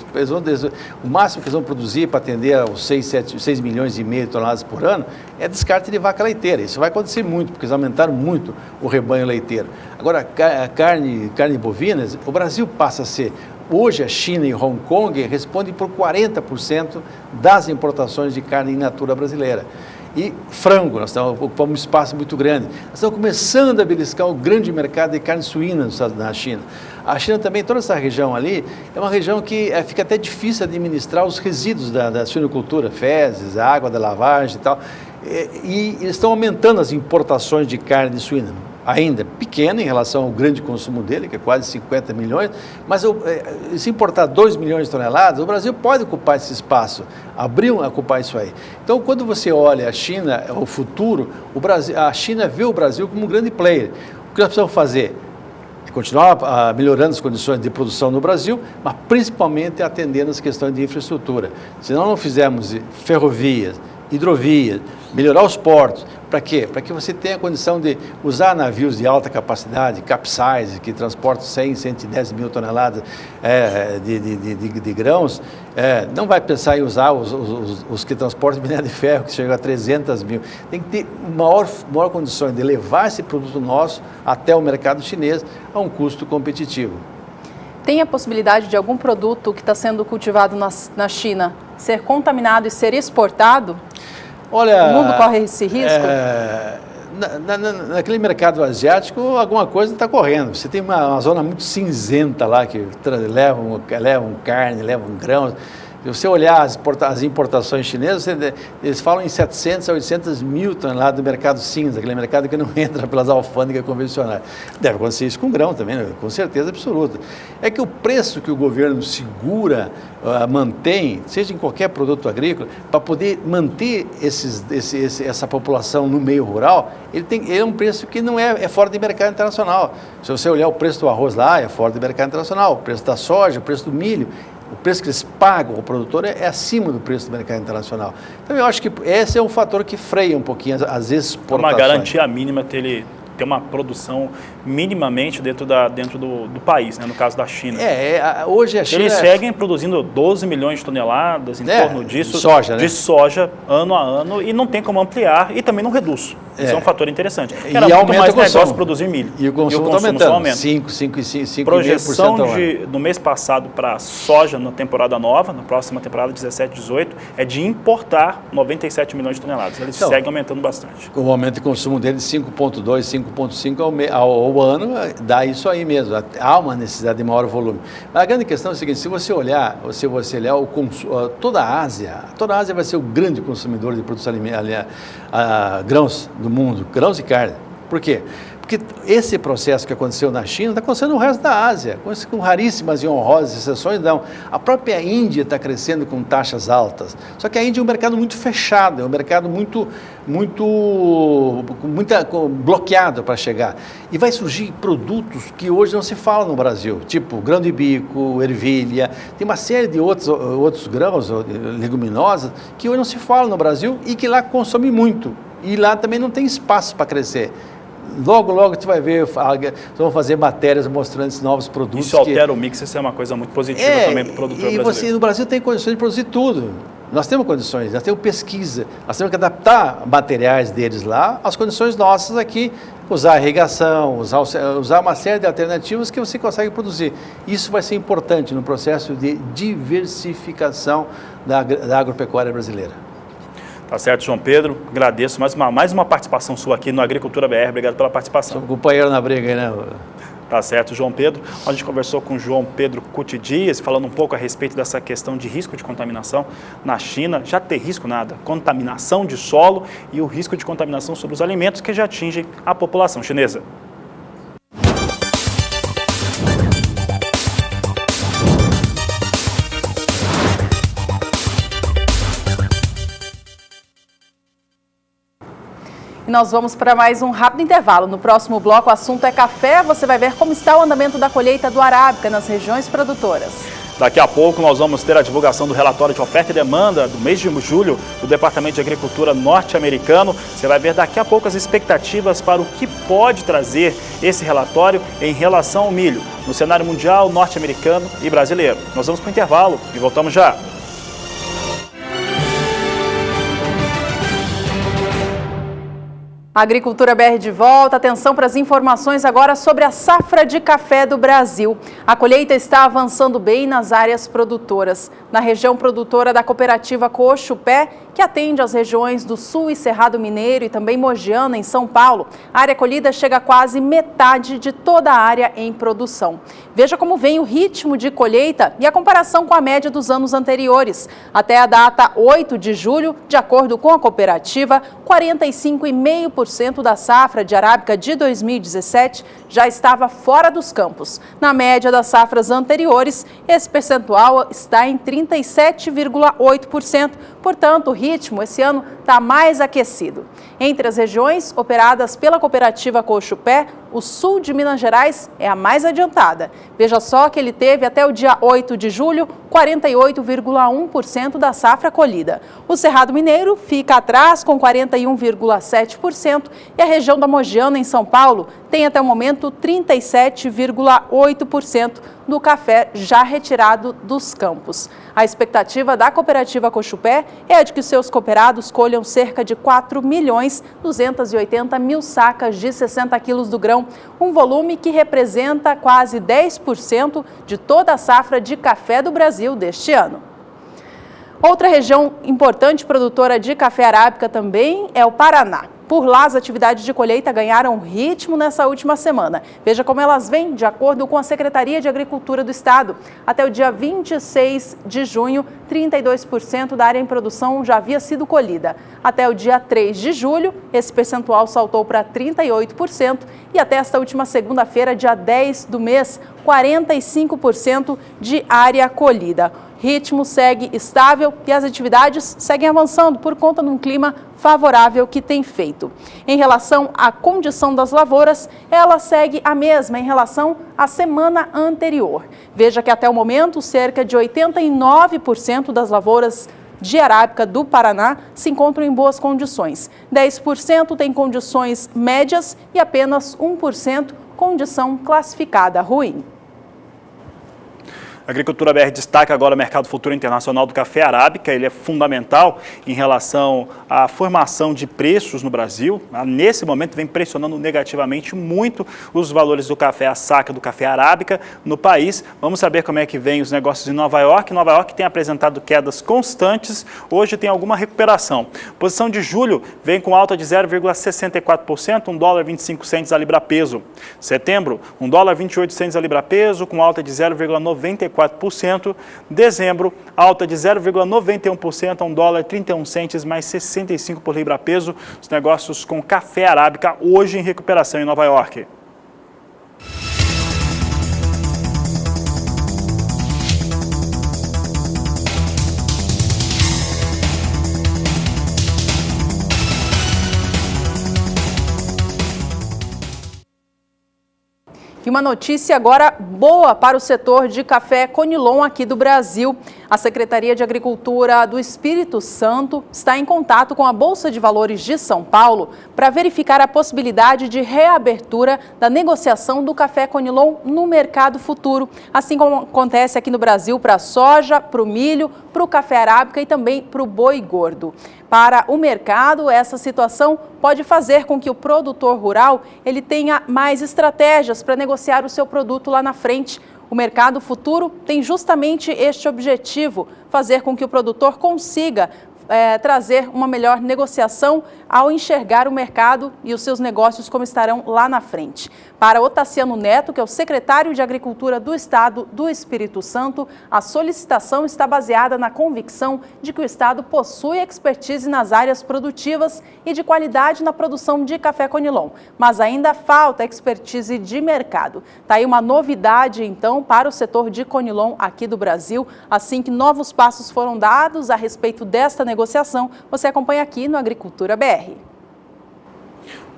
O máximo que eles vão produzir para atender aos 6 milhões e meio de toneladas por ano é descarte de vaca leiteira. Isso vai acontecer muito, porque eles aumentaram muito o rebanho leiteiro. Agora, carne bovina, o Brasil passa a ser... Hoje, a China e Hong Kong respondem por 40% das importações de carne in natura brasileira. E frango, nós ocupamos um espaço muito grande. Nós estamos começando a beliscar o grande mercado de carne suína na China. A China também, toda essa região ali, é uma região que fica até difícil administrar os resíduos da suinocultura, fezes, água da lavagem e tal. E eles estão aumentando as importações de carne de suína. Ainda pequena em relação ao grande consumo dele, que é quase 50 milhões, mas se importar 2 milhões de toneladas, o Brasil pode ocupar esse espaço, ocupar isso aí. Então, quando você olha a China, o futuro, a China vê o Brasil como um grande player. O que nós precisamos fazer? É continuar melhorando as condições de produção no Brasil, mas principalmente atendendo as questões de infraestrutura. Se nós não fizermos ferrovias, hidrovias, melhorar os portos, para quê? Para que você tenha a condição de usar navios de alta capacidade, capsize, que transportam 100, 110 mil toneladas de grãos, não vai pensar em usar os que transportam minério de ferro, que chegam a 300 mil. Tem que ter maior condição de levar esse produto nosso até o mercado chinês a um custo competitivo. Tem a possibilidade de algum produto que está sendo cultivado na China ser contaminado e ser exportado? Olha, o mundo corre esse risco? Naquele mercado asiático, alguma coisa está correndo. Você tem uma zona muito cinzenta lá, que levam carne, levam grãos. Se você olhar as importações chinesas, eles falam em 700 a 800 mil toneladas do mercado cinza, aquele mercado que não entra pelas alfândegas convencionais. Deve acontecer isso com grão também, né? Com certeza absoluta. É que o preço que o governo segura, mantém, seja em qualquer produto agrícola, para poder manter essa população no meio rural, ele é um preço que não é fora de mercado internacional. Se você olhar o preço do arroz lá, é fora de mercado internacional, o preço da soja, o preço do milho, o preço que eles pagam ao produtor é acima do preço do mercado internacional. Então eu acho que esse é um fator que freia um pouquinho as exportações. Uma garantia mínima ter uma produção minimamente dentro do país, né? No caso da China. Hoje a China... Eles seguem produzindo 12 milhões de toneladas, em torno disso, de soja, ano a ano, e não tem como ampliar e também não reduz. Isso é um fator interessante. E era muito mais negócio produzir milho. E o consumo está aumentando. 5,5% Projeção no mês passado para soja na temporada nova, na próxima temporada 17, 18, é de importar 97 milhões de toneladas. Eles seguem aumentando bastante. O aumento de consumo dele de 5,2, 5,5 ao ano, dá isso aí mesmo. Há uma necessidade de maior volume. Mas a grande questão é o seguinte, se você olhar toda a Ásia vai ser o grande consumidor de produtos alimentar, grãos do mundo, grãos e carne. Por quê? Porque esse processo que aconteceu na China está acontecendo no resto da Ásia, com raríssimas e honrosas exceções, não. A própria Índia está crescendo com taxas altas. Só que a Índia é um mercado muito fechado, é um mercado muito bloqueado para chegar. E vai surgir produtos que hoje não se falam no Brasil, tipo grão de bico, ervilha, tem uma série de outros grãos, leguminosas, que hoje não se falam no Brasil e que lá consome muito. E lá também não tem espaço para crescer. Logo você vai ver, vão fazer matérias mostrando esses novos produtos. Isso altera o mix, isso é uma coisa muito positiva também para o produtor brasileiro. E você no Brasil tem condições de produzir tudo. Nós temos condições, nós temos pesquisa, nós temos que adaptar materiais deles lá às condições nossas aqui, usar irrigação, usar uma série de alternativas que você consegue produzir. Isso vai ser importante no processo de diversificação da agropecuária brasileira. Tá certo, João Pedro. Agradeço mais uma participação sua aqui no Agricultura BR. Obrigado pela participação. Sou companheiro na briga aí, né? Tá certo, João Pedro. A gente conversou com o João Pedro Cuti Dias, falando um pouco a respeito dessa questão de risco de contaminação na China. Já tem risco nada, contaminação de solo e o risco de contaminação sobre os alimentos que já atingem a população chinesa. Nós vamos para mais um rápido intervalo. No próximo bloco, o assunto é café. Você vai ver como está o andamento da colheita do arábica nas regiões produtoras. Daqui a pouco nós vamos ter a divulgação do relatório de oferta e demanda do mês de julho do Departamento de Agricultura norte-americano. Você vai ver daqui a pouco as expectativas para o que pode trazer esse relatório em relação ao milho no cenário mundial, norte-americano e brasileiro. Nós vamos para o intervalo e voltamos já. Agricultura BR de volta, atenção para as informações agora sobre a safra de café do Brasil. A colheita está avançando bem nas áreas produtoras. Na região produtora da cooperativa Coxupé, que atende as regiões do Sul e Cerrado Mineiro e também Mogiana, em São Paulo, a área colhida chega a quase metade de toda a área em produção. Veja como vem o ritmo de colheita e a comparação com a média dos anos anteriores. Até a data 8 de julho, de acordo com a cooperativa, 45,5% da safra de arábica de 2017 já estava fora dos campos. Na média das safras anteriores, esse percentual está em 37,8%. Portanto, o ritmo esse ano está mais aquecido. Entre as regiões operadas pela cooperativa Coxupé, o sul de Minas Gerais é a mais adiantada. Veja só que ele teve até o dia 8 de julho 48,1% da safra colhida. O Cerrado Mineiro fica atrás com 41,7% e a região da Mogiana, em São Paulo, tem até o momento 37,8% do café já retirado dos campos. A expectativa da cooperativa Coxupé é a de que seus cooperados colham cerca de 4.280.000 sacas de 60 quilos do grão, um volume que representa quase 10% de toda a safra de café do Brasil deste ano. Outra região importante produtora de café arábica também é o Paraná. Por lá, as atividades de colheita ganharam ritmo nessa última semana. Veja como elas vêm, de acordo com a Secretaria de Agricultura do Estado. Até o dia 26 de junho, 32% da área em produção já havia sido colhida. Até o dia 3 de julho, esse percentual saltou para 38% e até esta última segunda-feira, dia 10 do mês, 45% de área colhida. Ritmo segue estável e as atividades seguem avançando por conta de um clima favorável que tem feito. Em relação à condição das lavouras, ela segue a mesma em relação à semana anterior. Veja que até o momento, cerca de 89% das lavouras de arábica do Paraná se encontram em boas condições. 10% tem condições médias e apenas 1% condição classificada ruim. A Agricultura BR destaca agora o mercado futuro internacional do café arábica. Ele é fundamental em relação à formação de preços no Brasil. Nesse momento vem pressionando negativamente muito os valores do café, a saca do café arábica no país. Vamos saber como é que vem os negócios em Nova York. Nova York tem apresentado quedas constantes, hoje tem alguma recuperação. Posição de julho vem com alta de 0,64%, $1,25 a libra peso. Setembro, $1,28 a libra peso, com alta de 0,94%. Dezembro, alta de 0,91% a $1,31 mais 65 por libra peso. Os negócios com café arábica hoje em recuperação em Nova York. E uma notícia agora boa para o setor de café Conilon aqui do Brasil. A Secretaria de Agricultura do Espírito Santo está em contato com a Bolsa de Valores de São Paulo para verificar a possibilidade de reabertura da negociação do café Conilon no mercado futuro, assim como acontece aqui no Brasil para a soja, para o milho, para o café arábica e também para o boi gordo. Para o mercado, essa situação pode fazer com que o produtor rural ele tenha mais estratégias para negociar o seu produto lá na frente. O mercado futuro tem justamente este objetivo, fazer com que o produtor consiga trazer uma melhor negociação ao enxergar o mercado e os seus negócios como estarão lá na frente. Para Otaciano Neto, que é o secretário de Agricultura do Estado do Espírito Santo, a solicitação está baseada na convicção de que o Estado possui expertise nas áreas produtivas e de qualidade na produção de café Conilon, mas ainda falta expertise de mercado. Está aí uma novidade, então, para o setor de Conilon aqui do Brasil, assim que novos passos foram dados a respeito desta negociação, você acompanha aqui no Agricultura BR.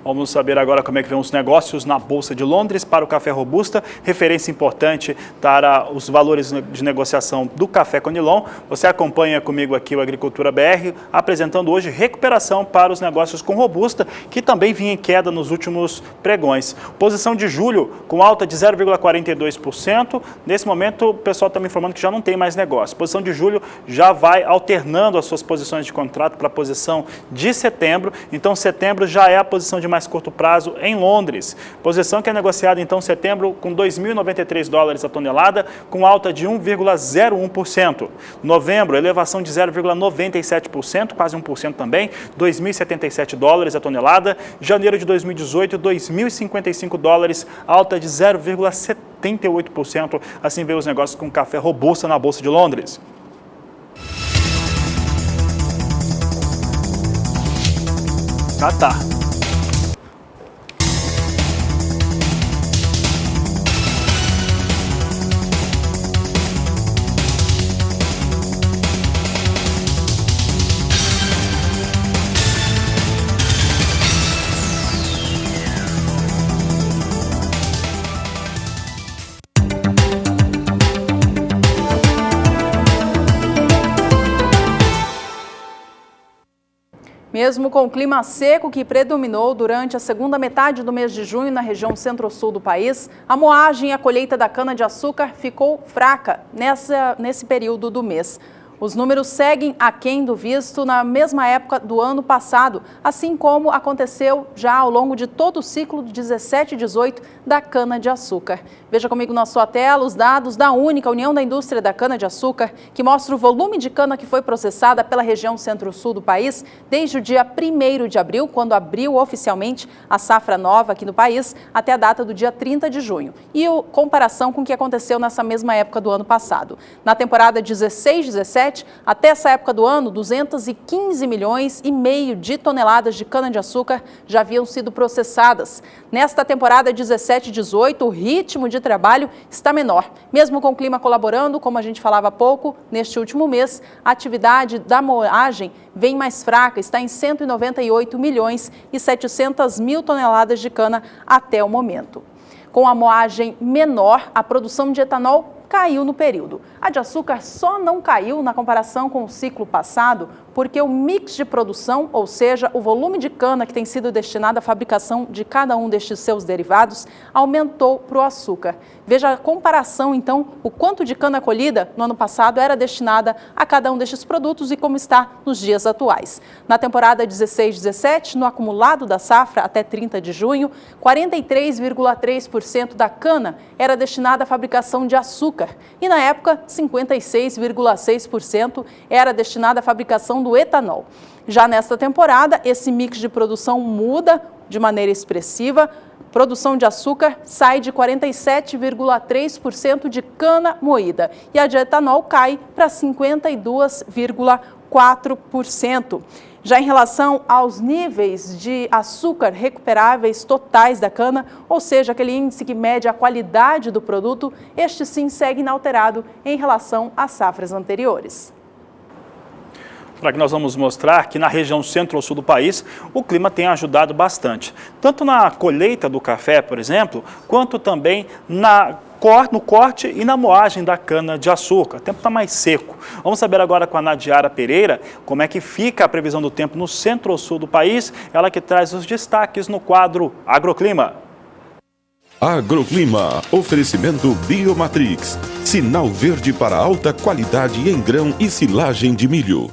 Vamos saber agora como é que vão os negócios na Bolsa de Londres para o café robusta, referência importante para os valores de negociação do café Conilon. Você acompanha comigo aqui o Agricultura BR, apresentando hoje recuperação para os negócios com robusta, que também vinha em queda nos últimos pregões. Posição de julho com alta de 0,42%. Nesse momento o pessoal está me informando que já não tem mais negócio. Posição de julho já vai alternando as suas posições de contrato para a posição de setembro. Então setembro já é a posição de mais curto prazo em Londres. Posição que é negociada então em setembro com $2.093 a tonelada, com alta de 1,01%. Novembro, elevação de 0,97%, quase 1% também, $2.077 a tonelada. Janeiro de 2018, $2.055, alta de 0,78%. Assim veio os negócios com café robusta na Bolsa de Londres. Tá. Mesmo com o clima seco que predominou durante a segunda metade do mês de junho na região centro-sul do país, a moagem e a colheita da cana-de-açúcar ficou fraca nesse período do mês. Os números seguem aquém do visto na mesma época do ano passado, assim como aconteceu já ao longo de todo o ciclo de 17 e 18 da cana-de-açúcar. Veja comigo na sua tela os dados da única União da Indústria da Cana-de-Açúcar, que mostra o volume de cana que foi processada pela região centro-sul do país desde o dia 1º de abril, quando abriu oficialmente a safra nova aqui no país, até a data do dia 30 de junho. E comparação com o que aconteceu nessa mesma época do ano passado. Na temporada 16-17, até essa época do ano, 215 milhões e meio de toneladas de cana-de-açúcar já haviam sido processadas. Nesta temporada 17-18, o ritmo de trabalho está menor. Mesmo com o clima colaborando, como a gente falava há pouco, neste último mês, a atividade da moagem vem mais fraca, está em 198 milhões e 700 mil toneladas de cana até o momento. Com a moagem menor, a produção de etanol caiu no período. A de açúcar só não caiu na comparação com o ciclo passado porque o mix de produção, ou seja, o volume de cana que tem sido destinado à fabricação de cada um destes seus derivados, aumentou para o açúcar. Veja a comparação, então, o quanto de cana colhida no ano passado era destinada a cada um destes produtos e como está nos dias atuais. Na temporada 16-17, no acumulado da safra até 30 de junho, 43,3% da cana era destinada à fabricação de açúcar e, na época, 56,6% era destinada à fabricação do etanol. Já nesta temporada, esse mix de produção muda de maneira expressiva. Produção de açúcar sai de 47,3% de cana moída e a de etanol cai para 52,4%. Já em relação aos níveis de açúcar recuperáveis totais da cana, ou seja, aquele índice que mede a qualidade do produto, este sim segue inalterado em relação às safras anteriores. Para que nós vamos mostrar que na região centro-sul do país o clima tem ajudado bastante. Tanto na colheita do café, por exemplo, quanto também no corte e na moagem da cana-de-açúcar. O tempo está mais seco. Vamos saber agora com a Nadiara Pereira como é que fica a previsão do tempo no centro-sul do país. Ela que traz os destaques no quadro Agroclima. Agroclima, oferecimento Biomatrix, sinal verde para alta qualidade em grão e silagem de milho.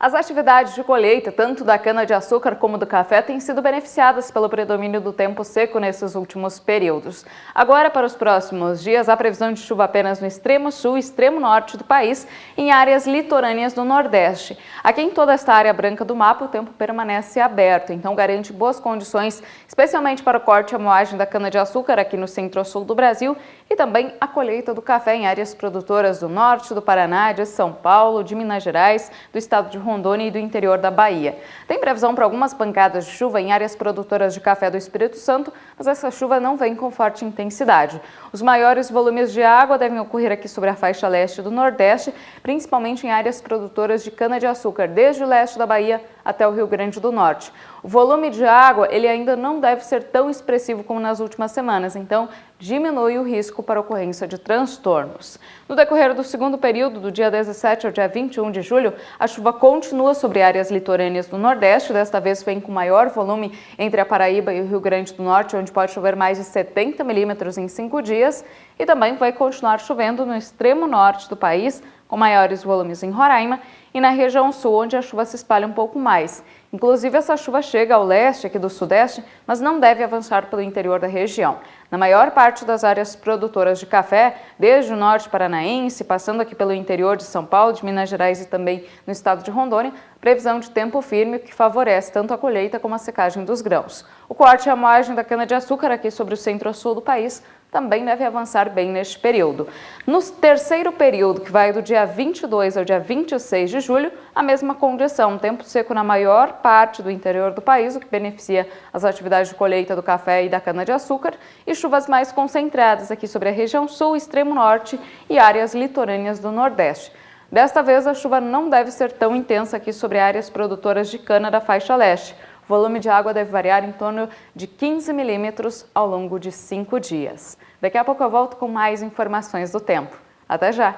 As atividades de colheita, tanto da cana-de-açúcar como do café, têm sido beneficiadas pelo predomínio do tempo seco nesses últimos períodos. Agora, para os próximos dias, há previsão de chuva apenas no extremo sul e extremo norte do país, em áreas litorâneas do Nordeste. Aqui em toda esta área branca do mapa, o tempo permanece aberto, então garante boas condições, especialmente para o corte e a moagem da cana-de-açúcar aqui no centro-sul do Brasil e também a colheita do café em áreas produtoras do norte do Paraná, de São Paulo, de Minas Gerais, do estado de Rondônia e do interior da Bahia. Tem previsão para algumas pancadas de chuva em áreas produtoras de café do Espírito Santo, mas essa chuva não vem com forte intensidade. Os maiores volumes de água devem ocorrer aqui sobre a faixa leste do Nordeste, principalmente em áreas produtoras de cana-de-açúcar, desde o leste da Bahia até o Rio Grande do Norte. O volume de água ele ainda não deve ser tão expressivo como nas últimas semanas, então diminui o risco para ocorrência de transtornos. No decorrer do segundo período, do dia 17 ao dia 21 de julho, a chuva continua sobre áreas litorâneas do Nordeste, desta vez vem com maior volume entre a Paraíba e o Rio Grande do Norte, onde pode chover mais de 70 milímetros em 5 dias, e também vai continuar chovendo no extremo norte do país, com maiores volumes em Roraima, e na região sul, onde a chuva se espalha um pouco mais. Inclusive, essa chuva chega ao leste aqui do sudeste, mas não deve avançar pelo interior da região. Na maior parte das áreas produtoras de café, desde o norte paranaense, passando aqui pelo interior de São Paulo, de Minas Gerais e também no estado de Rondônia, previsão de tempo firme que favorece tanto a colheita como a secagem dos grãos. O corte e a moagem da cana-de-açúcar aqui sobre o centro-sul do país também deve avançar bem neste período. No terceiro período, que vai do dia 22 ao dia 26 de julho, a mesma condição, tempo seco na maior parte do interior do país, o que beneficia as atividades de colheita do café e da cana-de-açúcar, e chuvas mais concentradas aqui sobre a região sul, extremo norte e áreas litorâneas do Nordeste. Desta vez, a chuva não deve ser tão intensa aqui sobre áreas produtoras de cana da faixa leste. O volume de água deve variar em torno de 15 milímetros ao longo de 5 dias. Daqui a pouco eu volto com mais informações do tempo. Até já!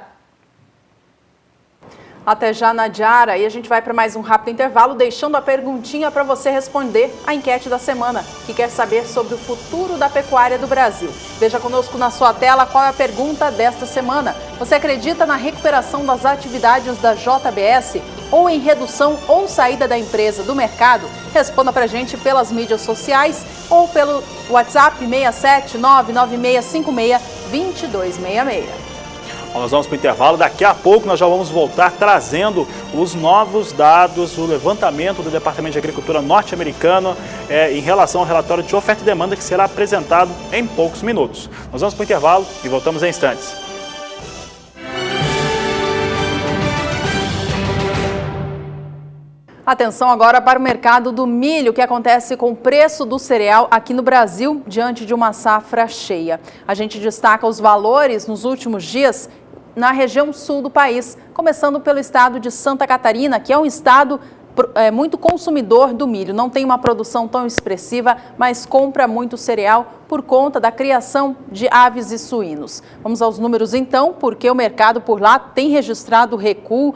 Até já, Nadiara, e a gente vai para mais um rápido intervalo, deixando a perguntinha para você responder a enquete da semana, que quer saber sobre o futuro da pecuária do Brasil. Veja conosco na sua tela qual é a pergunta desta semana. Você acredita na recuperação das atividades da JBS ou em redução ou saída da empresa do mercado? Responda para a gente pelas mídias sociais ou pelo WhatsApp 67996562266. Nós vamos para o intervalo, daqui a pouco nós já vamos voltar trazendo os novos dados, o levantamento do Departamento de Agricultura norte-americano em relação ao relatório de oferta e demanda que será apresentado em poucos minutos. Nós vamos para o intervalo e voltamos em instantes. Atenção agora para o mercado do milho, que acontece com o preço do cereal aqui no Brasil, diante de uma safra cheia. A gente destaca os valores nos últimos dias na região sul do país, começando pelo estado de Santa Catarina, que é um estado muito consumidor do milho. Não tem uma produção tão expressiva, mas compra muito cereal por conta da criação de aves e suínos. Vamos aos números então, porque o mercado por lá tem registrado recuo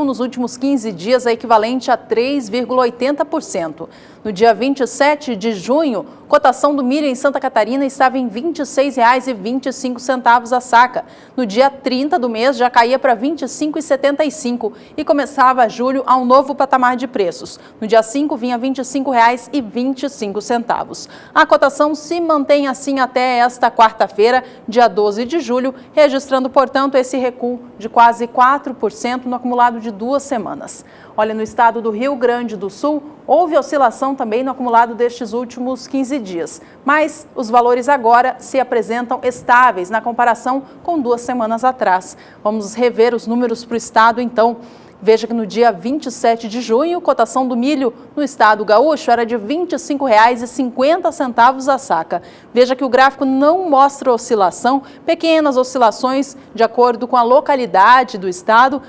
nos últimos 15 dias, equivalente a 3,80%. No dia 27 de junho, cotação do milho em Santa Catarina estava em R$ 26,25 a saca. No dia 30 do mês já caía para R$ 25,75 e começava julho a um novo patamar de preços. No dia 5 vinha R$ 25,25. A cotação se mantém assim até esta quarta-feira, dia 12 de julho, registrando, portanto, esse recuo de quase 4% no acumulado de 2 semanas. Olha, no estado do Rio Grande do Sul, houve oscilação também no acumulado destes últimos 15 dias, mas os valores agora se apresentam estáveis na comparação com 2 semanas atrás. Vamos rever os números para o estado, então. Veja que no dia 27 de junho, cotação do milho no estado gaúcho era de R$ 25,50 a saca. Veja que o gráfico não mostra oscilação, pequenas oscilações de acordo com a localidade do estado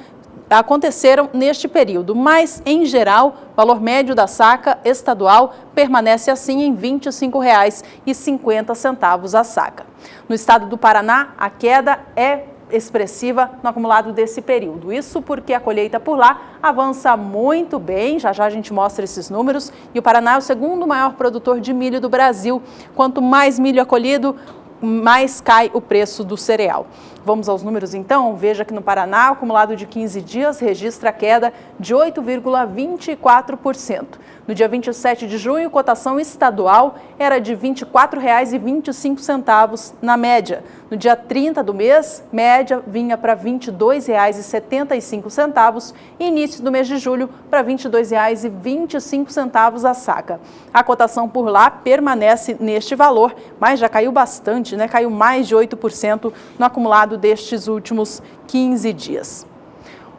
aconteceram neste período, mas, em geral, o valor médio da saca estadual permanece assim em R$ 25,50 a saca. No estado do Paraná, a queda é expressiva no acumulado desse período. Isso porque a colheita por lá avança muito bem, já já a gente mostra esses números, e o Paraná é o segundo maior produtor de milho do Brasil. Quanto mais milho é colhido, mais cai o preço do cereal. Vamos aos números então? Veja que no Paraná, o acumulado de 15 dias registra queda de 8,24%. No dia 27 de junho, cotação estadual era de R$ 24,25 na média. No dia 30 do mês, média vinha para R$ 22,75 e início do mês de julho para R$ 22,25 a saca. A cotação por lá permanece neste valor, mas já caiu bastante, né? Caiu mais de 8% no acumulado destes últimos 15 dias.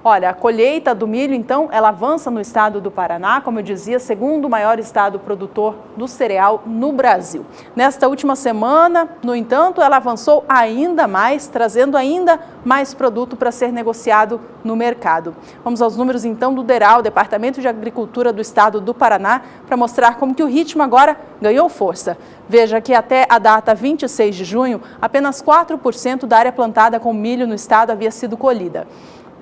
Olha, a colheita do milho, então, ela avança no estado do Paraná, como eu dizia, segundo o maior estado produtor do cereal no Brasil. Nesta última semana, no entanto, ela avançou ainda mais, trazendo ainda mais produto para ser negociado no mercado. Vamos aos números, então, do DERAL, Departamento de Agricultura do estado do Paraná, para mostrar como que o ritmo agora ganhou força. Veja que até a data 26 de junho, apenas 4% da área plantada com milho no estado havia sido colhida.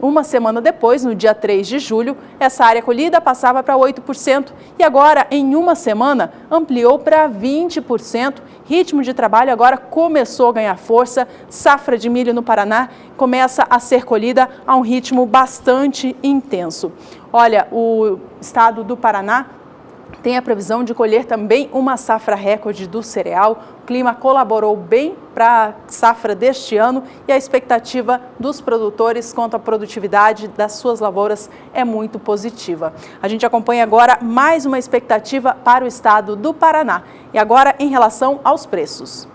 Uma semana depois, no dia 3 de julho, essa área colhida passava para 8% e agora, em uma semana, ampliou para 20%. Ritmo de trabalho agora começou a ganhar força. Safra de milho no Paraná começa a ser colhida a um ritmo bastante intenso. Olha, o estado do Paraná tem a previsão de colher também uma safra recorde do cereal. O clima colaborou bem para a safra deste ano e a expectativa dos produtores quanto à produtividade das suas lavouras é muito positiva. A gente acompanha agora mais uma expectativa para o estado do Paraná. E agora em relação aos preços.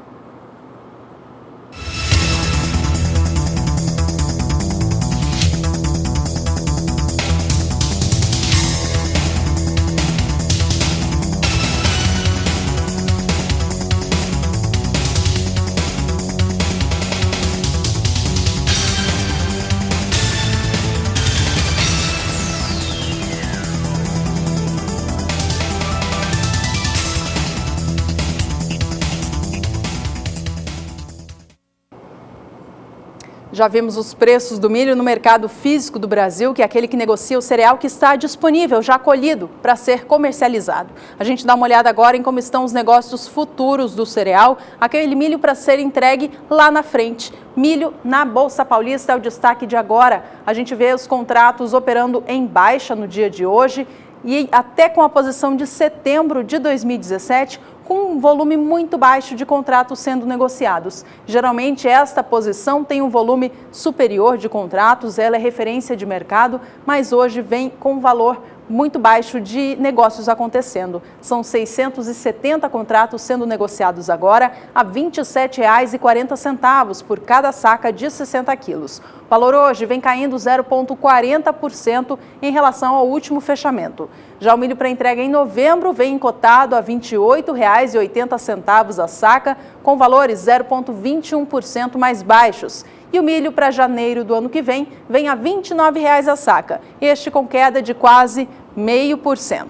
Já vimos os preços do milho no mercado físico do Brasil, que é aquele que negocia o cereal que está disponível, já colhido, para ser comercializado. A gente dá uma olhada agora em como estão os negócios futuros do cereal, aquele milho para ser entregue lá na frente. Milho na Bolsa Paulista é o destaque de agora. A gente vê os contratos operando em baixa no dia de hoje e até com a posição de setembro de 2017, com um volume muito baixo de contratos sendo negociados. Geralmente, esta posição tem um volume superior de contratos, ela é referência de mercado, mas hoje vem com um valor muito baixo de negócios acontecendo. São 670 contratos sendo negociados agora a R$ 27,40 por cada saca de 60 quilos. O valor hoje vem caindo 0,40% em relação ao último fechamento. Já o milho para entrega em novembro vem cotado a R$ 28,80 a saca, com valores 0,21% mais baixos. E o milho para janeiro do ano que vem a R$ 29,00 a saca, este com queda de quase 0,5%.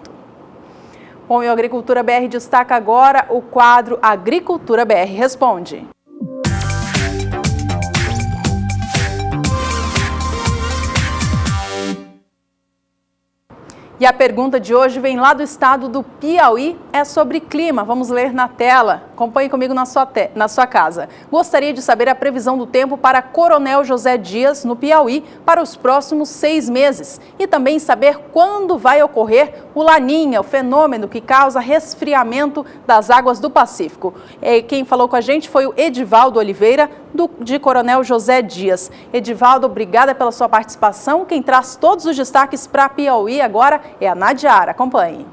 Bom, e o Agricultura BR destaca agora o quadro Agricultura BR Responde. E a pergunta de hoje vem lá do estado do Piauí, é sobre clima. Vamos ler na tela. Acompanhe comigo na sua casa. Gostaria de saber a previsão do tempo para Coronel José Dias, no Piauí, para os próximos 6 meses. E também saber quando vai ocorrer o Laninha, o fenômeno que causa resfriamento das águas do Pacífico. Quem falou com a gente foi o Edivaldo Oliveira, de Coronel José Dias. Edivaldo, obrigada pela sua participação. Quem traz todos os destaques para Piauí agora é a Nadiara. Acompanhe.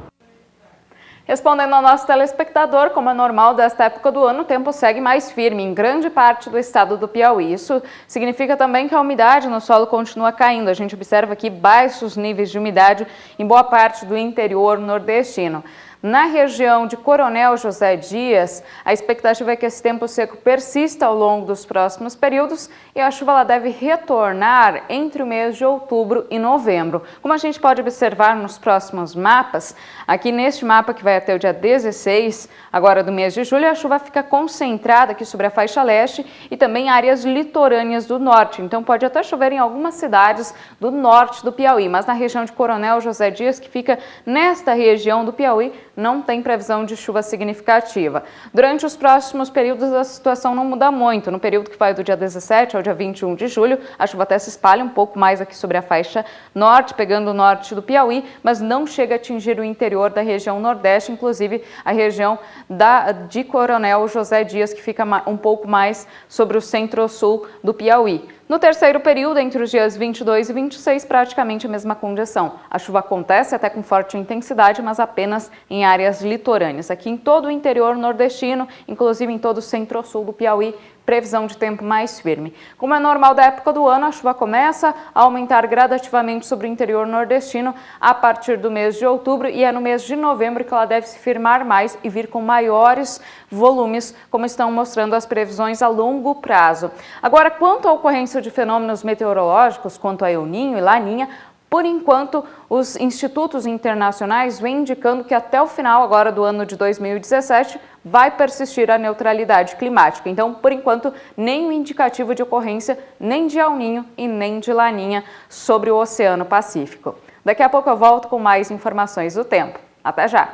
Respondendo ao nosso telespectador, como é normal desta época do ano, o tempo segue mais firme em grande parte do estado do Piauí. Isso significa também que a umidade no solo continua caindo. A gente observa aqui baixos níveis de umidade em boa parte do interior nordestino. Na região de Coronel José Dias, a expectativa é que esse tempo seco persista ao longo dos próximos períodos e a chuva ela deve retornar entre o mês de outubro e novembro. Como a gente pode observar nos próximos mapas, aqui neste mapa que vai até o dia 16, agora do mês de julho, a chuva fica concentrada aqui sobre a faixa leste e também áreas litorâneas do norte. Então pode até chover em algumas cidades do norte do Piauí, mas na região de Coronel José Dias, que fica nesta região do Piauí, não tem previsão de chuva significativa. Durante os próximos períodos, a situação não muda muito. No período que vai do dia 17 ao dia 21 de julho, a chuva até se espalha um pouco mais aqui sobre a faixa norte, pegando o norte do Piauí, mas não chega a atingir o interior da região nordeste, inclusive a região de Coronel José Dias, que fica um pouco mais sobre o centro-sul do Piauí. No terceiro período, entre os dias 22 e 26, praticamente a mesma condição. A chuva acontece até com forte intensidade, mas apenas em áreas litorâneas. Aqui em todo o interior nordestino, inclusive em todo o centro-sul do Piauí, previsão de tempo mais firme. Como é normal da época do ano, a chuva começa a aumentar gradativamente sobre o interior nordestino a partir do mês de outubro e é no mês de novembro que ela deve se firmar mais e vir com maiores volumes, como estão mostrando as previsões a longo prazo. Agora, quanto à ocorrência de fenômenos meteorológicos, quanto a El Niño e Laninha, por enquanto, os institutos internacionais vêm indicando que até o final agora do ano de 2017 vai persistir a neutralidade climática. Então, por enquanto, nenhum indicativo de ocorrência nem de El Niño e nem de Laninha sobre o Oceano Pacífico. Daqui a pouco eu volto com mais informações do tempo. Até já!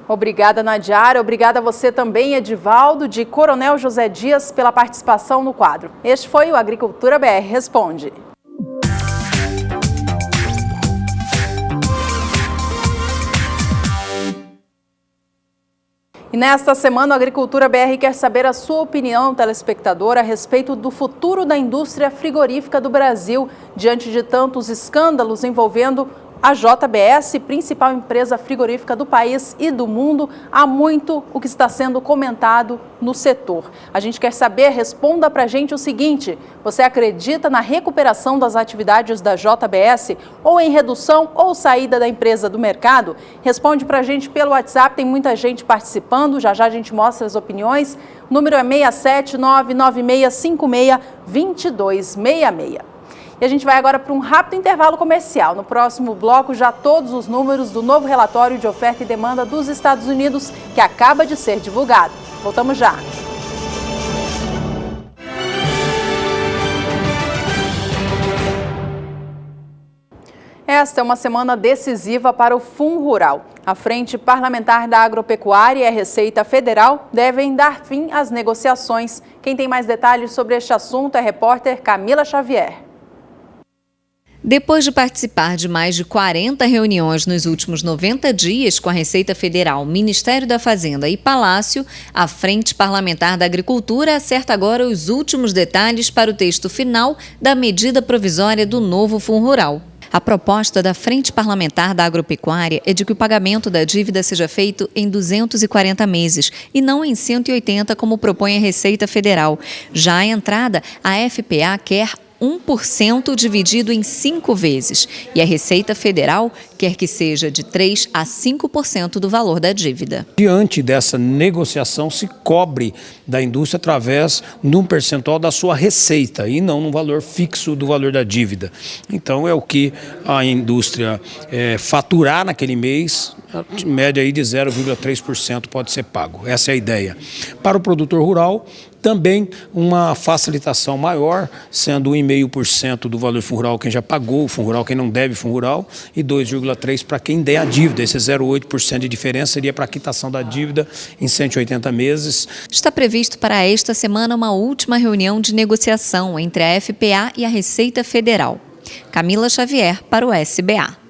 Obrigada, Nadiara. Obrigada a você também, Edivaldo, de Coronel José Dias, pela participação no quadro. Este foi o Agricultura BR Responde. E nesta semana, a Agricultura BR quer saber a sua opinião, telespectador, a respeito do futuro da indústria frigorífica do Brasil, diante de tantos escândalos envolvendo a JBS, principal empresa frigorífica do país e do mundo. Há muito o que está sendo comentado no setor. A gente quer saber, responda para a gente o seguinte: você acredita na recuperação das atividades da JBS ou em redução ou saída da empresa do mercado? Responde para a gente pelo WhatsApp, tem muita gente participando, já já a gente mostra as opiniões. O número é 67996562266. E a gente vai agora para um rápido intervalo comercial. No próximo bloco, já todos os números do novo relatório de oferta e demanda dos Estados Unidos, que acaba de ser divulgado. Voltamos já. Esta é uma semana decisiva para o Fundo Rural. A Frente Parlamentar da Agropecuária e a Receita Federal devem dar fim às negociações. Quem tem mais detalhes sobre este assunto é a repórter Camila Xavier. Depois de participar de mais de 40 reuniões nos últimos 90 dias com a Receita Federal, Ministério da Fazenda e Palácio, a Frente Parlamentar da Agricultura acerta agora os últimos detalhes para o texto final da medida provisória do novo Fundo Rural. A proposta da Frente Parlamentar da Agropecuária é de que o pagamento da dívida seja feito em 240 meses e não em 180, como propõe a Receita Federal. Já a entrada, a FPA quer 1% dividido em 5 vezes e a Receita Federal quer que seja de 3% a 5% do valor da dívida. Diante dessa negociação, se cobre da indústria através de um percentual da sua receita e não no valor fixo do valor da dívida. Então é o que a indústria faturar naquele mês, a média aí de 0,3% pode ser pago. Essa é a ideia. Para o produtor rural, também uma facilitação maior, sendo 1,5% do valor Fundo Rural quem já pagou o Fundo Rural, quem não deve Fundo Rural, e 2,3% para quem der a dívida. Esse 0,8% de diferença seria para a quitação da dívida em 180 meses. Está previsto para esta semana uma última reunião de negociação entre a FPA e a Receita Federal. Camila Xavier para o SBA.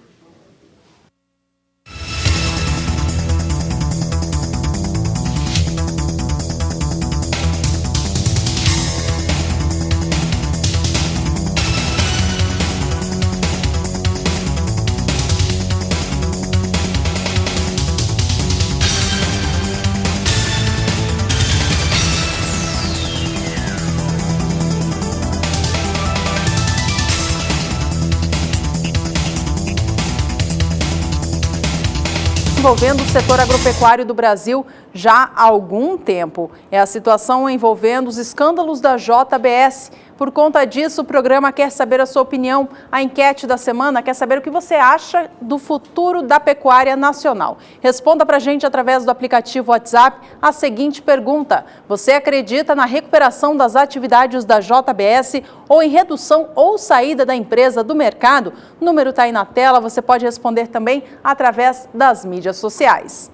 Envolvendo o setor agropecuário do Brasil já há algum tempo. É a situação envolvendo os escândalos da JBS. Por conta disso, o programa quer saber a sua opinião. A enquete da semana quer saber o que você acha do futuro da pecuária nacional. Responda para a gente através do aplicativo WhatsApp a seguinte pergunta: você acredita na recuperação das atividades da JBS ou em redução ou saída da empresa do mercado? O número está aí na tela, você pode responder também através das mídias sociais.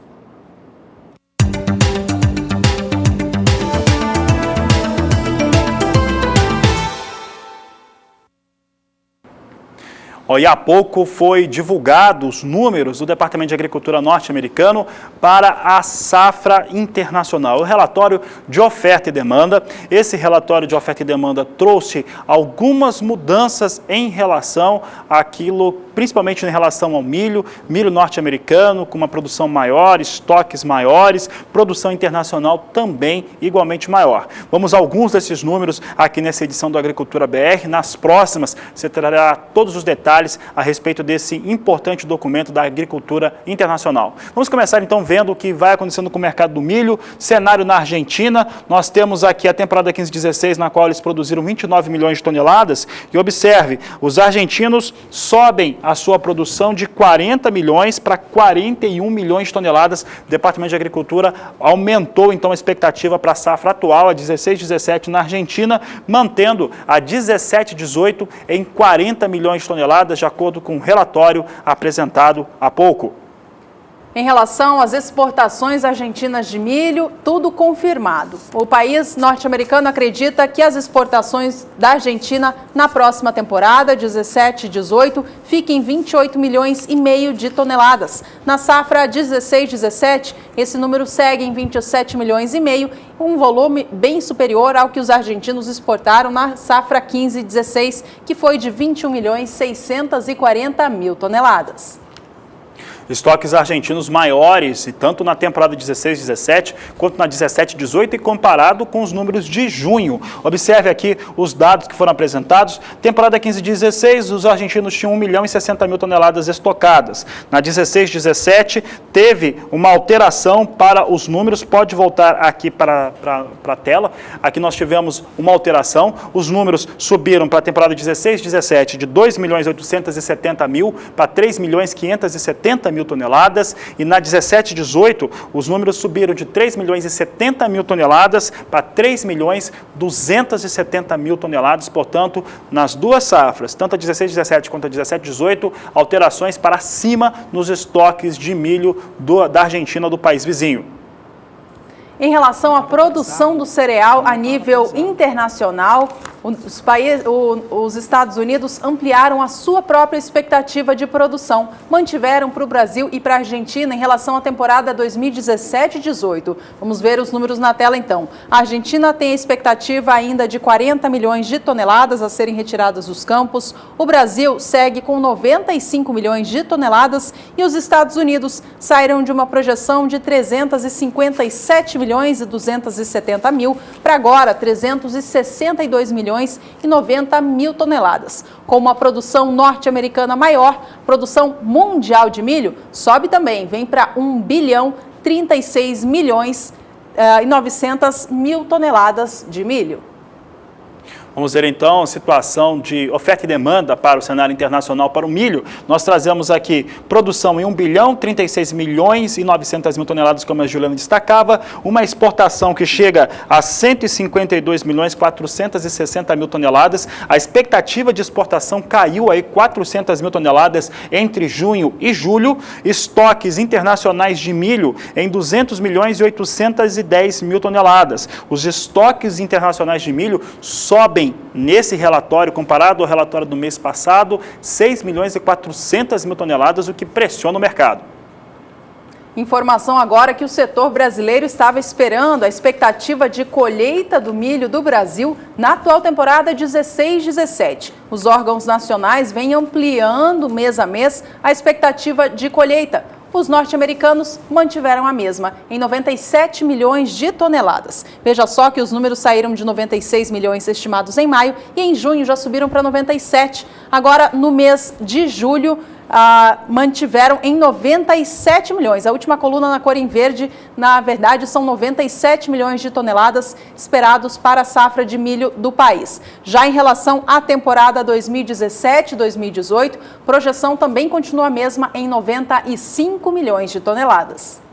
E há pouco foi divulgado os números do Departamento de Agricultura norte-americano para a safra internacional. O relatório de oferta e demanda. Esse relatório de oferta e demanda trouxe algumas mudanças em relação àquilo, principalmente em relação ao milho norte-americano, com uma produção maior, estoques maiores, produção internacional também igualmente maior. Vamos a alguns desses números aqui nessa edição do Agricultura BR. Nas próximas, você terá todos os detalhes a respeito desse importante documento da agricultura internacional. Vamos começar então vendo o que vai acontecendo com o mercado do milho. Cenário na Argentina, nós temos aqui a temporada 15-16, na qual eles produziram 29 milhões de toneladas. E observe, os argentinos sobem a sua produção de 40 milhões para 41 milhões de toneladas. O Departamento de Agricultura aumentou então a expectativa para a safra atual, a 16-17 na Argentina, mantendo a 17-18 em 40 milhões de toneladas, de acordo com o relatório apresentado há pouco. Em relação às exportações argentinas de milho, tudo confirmado. O país norte-americano acredita que as exportações da Argentina na próxima temporada, 17-18, fiquem em 28 milhões e meio de toneladas. Na safra 16-17, esse número segue em 27 milhões e meio, um volume bem superior ao que os argentinos exportaram na safra 15-16, que foi de 21 milhões 640 mil toneladas. Estoques argentinos maiores, e tanto na temporada 16-17 quanto na 17-18 e comparado com os números de junho. Observe aqui os dados que foram apresentados. Temporada 15-16, os argentinos tinham 1 milhão e 60 mil toneladas estocadas. Na 16-17 teve uma alteração para os números. Pode voltar aqui para a tela. Aqui nós tivemos uma alteração. Os números subiram para a temporada 16-17 de 2 milhões 870 mil para 3 milhões 570 mil mil toneladas e na 17/18 os números subiram de 3 milhões e 70 mil toneladas para 3 milhões 270 mil toneladas, portanto, nas duas safras, tanto a 16/17 quanto a 17/18, alterações para cima nos estoques de milho da Argentina, do país vizinho. Em relação à produção do cereal a nível internacional, os Estados Unidos ampliaram a sua própria expectativa de produção. Mantiveram para o Brasil e para a Argentina em relação à temporada 2017-18. Vamos ver os números na tela então. A Argentina tem a expectativa ainda de 40 milhões de toneladas a serem retiradas dos campos. O Brasil segue com 95 milhões de toneladas e os Estados Unidos saíram de uma projeção de 357 milhões e 270 mil para agora 362 milhões e 90 mil toneladas. Com uma produção norte-americana maior, a produção mundial de milho sobe também, vem para 1 bilhão 36 milhões e 900 mil toneladas de milho. Vamos ver então a situação de oferta e demanda para o cenário internacional para o milho. Nós trazemos aqui produção em 1 bilhão 36 milhões e 900 mil toneladas, como a Juliana destacava, uma exportação que chega a 152 milhões 460 mil toneladas. A expectativa de exportação caiu aí 400 mil toneladas entre junho e julho. Estoques internacionais de milho em 200 milhões e 810 mil toneladas. Os estoques internacionais de milho sobem nesse relatório, comparado ao relatório do mês passado, 6 milhões e 400 mil toneladas, o que pressiona o mercado. Informação agora que o setor brasileiro estava esperando a expectativa de colheita do milho do Brasil na atual temporada 16/17. Os órgãos nacionais vêm ampliando mês a mês a expectativa de colheita. Os norte-americanos mantiveram a mesma, em 97 milhões de toneladas. Veja só que os números saíram de 96 milhões estimados em maio e em junho já subiram para 97. Agora, no mês de julho, mantiveram em 97 milhões. A última coluna na cor em verde, na verdade, são 97 milhões de toneladas esperados para a safra de milho do país. Já em relação à temporada 2017-2018, projeção também continua a mesma em 95 milhões de toneladas.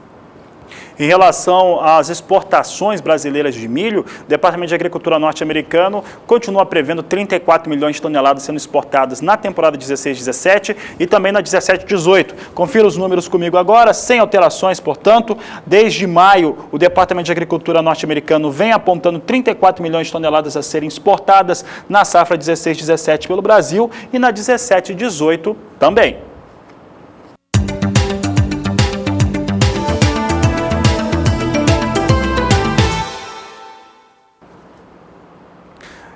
Em relação às exportações brasileiras de milho, o Departamento de Agricultura norte-americano continua prevendo 34 milhões de toneladas sendo exportadas na temporada 16/17 e também na 17/18. Confira os números comigo agora, sem alterações, portanto. Desde maio, o Departamento de Agricultura norte-americano vem apontando 34 milhões de toneladas a serem exportadas na safra 16/17 pelo Brasil e na 17/18 também.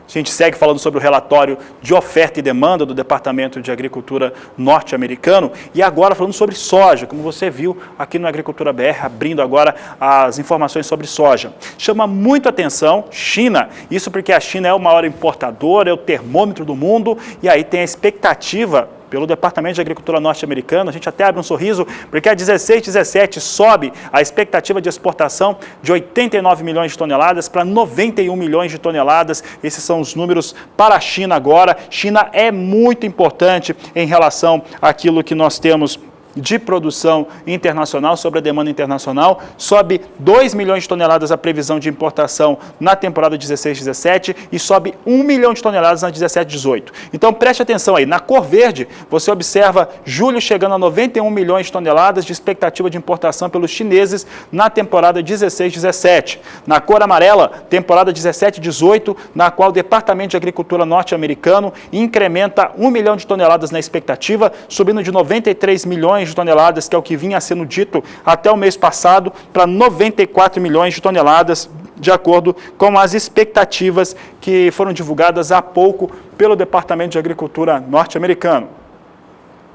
A gente segue falando sobre o relatório de oferta e demanda do Departamento de Agricultura norte-americano e agora falando sobre soja, como você viu aqui no Agricultura BR, abrindo agora as informações sobre soja. Chama muito atenção China, isso porque a China é o maior importador, é o termômetro do mundo e aí tem a expectativa pelo Departamento de Agricultura norte-americano, a gente até abre um sorriso, porque a 16/17 sobe a expectativa de exportação de 89 milhões de toneladas para 91 milhões de toneladas. Esses são os números para a China agora. China é muito importante em relação àquilo que nós temos de produção internacional, sobre a demanda internacional. Sobe 2 milhões de toneladas a previsão de importação na temporada 16/17 e sobe 1 milhão de toneladas na 17/18. Então preste atenção aí, na cor verde você observa julho chegando a 91 milhões de toneladas de expectativa de importação pelos chineses na temporada 16/17. Na cor amarela, temporada 17/18, na qual o Departamento de Agricultura norte-americano incrementa 1 milhão de toneladas na expectativa, subindo de 93 milhões de toneladas, que é o que vinha sendo dito até o mês passado, para 94 milhões de toneladas, de acordo com as expectativas que foram divulgadas há pouco pelo Departamento de Agricultura norte-americano.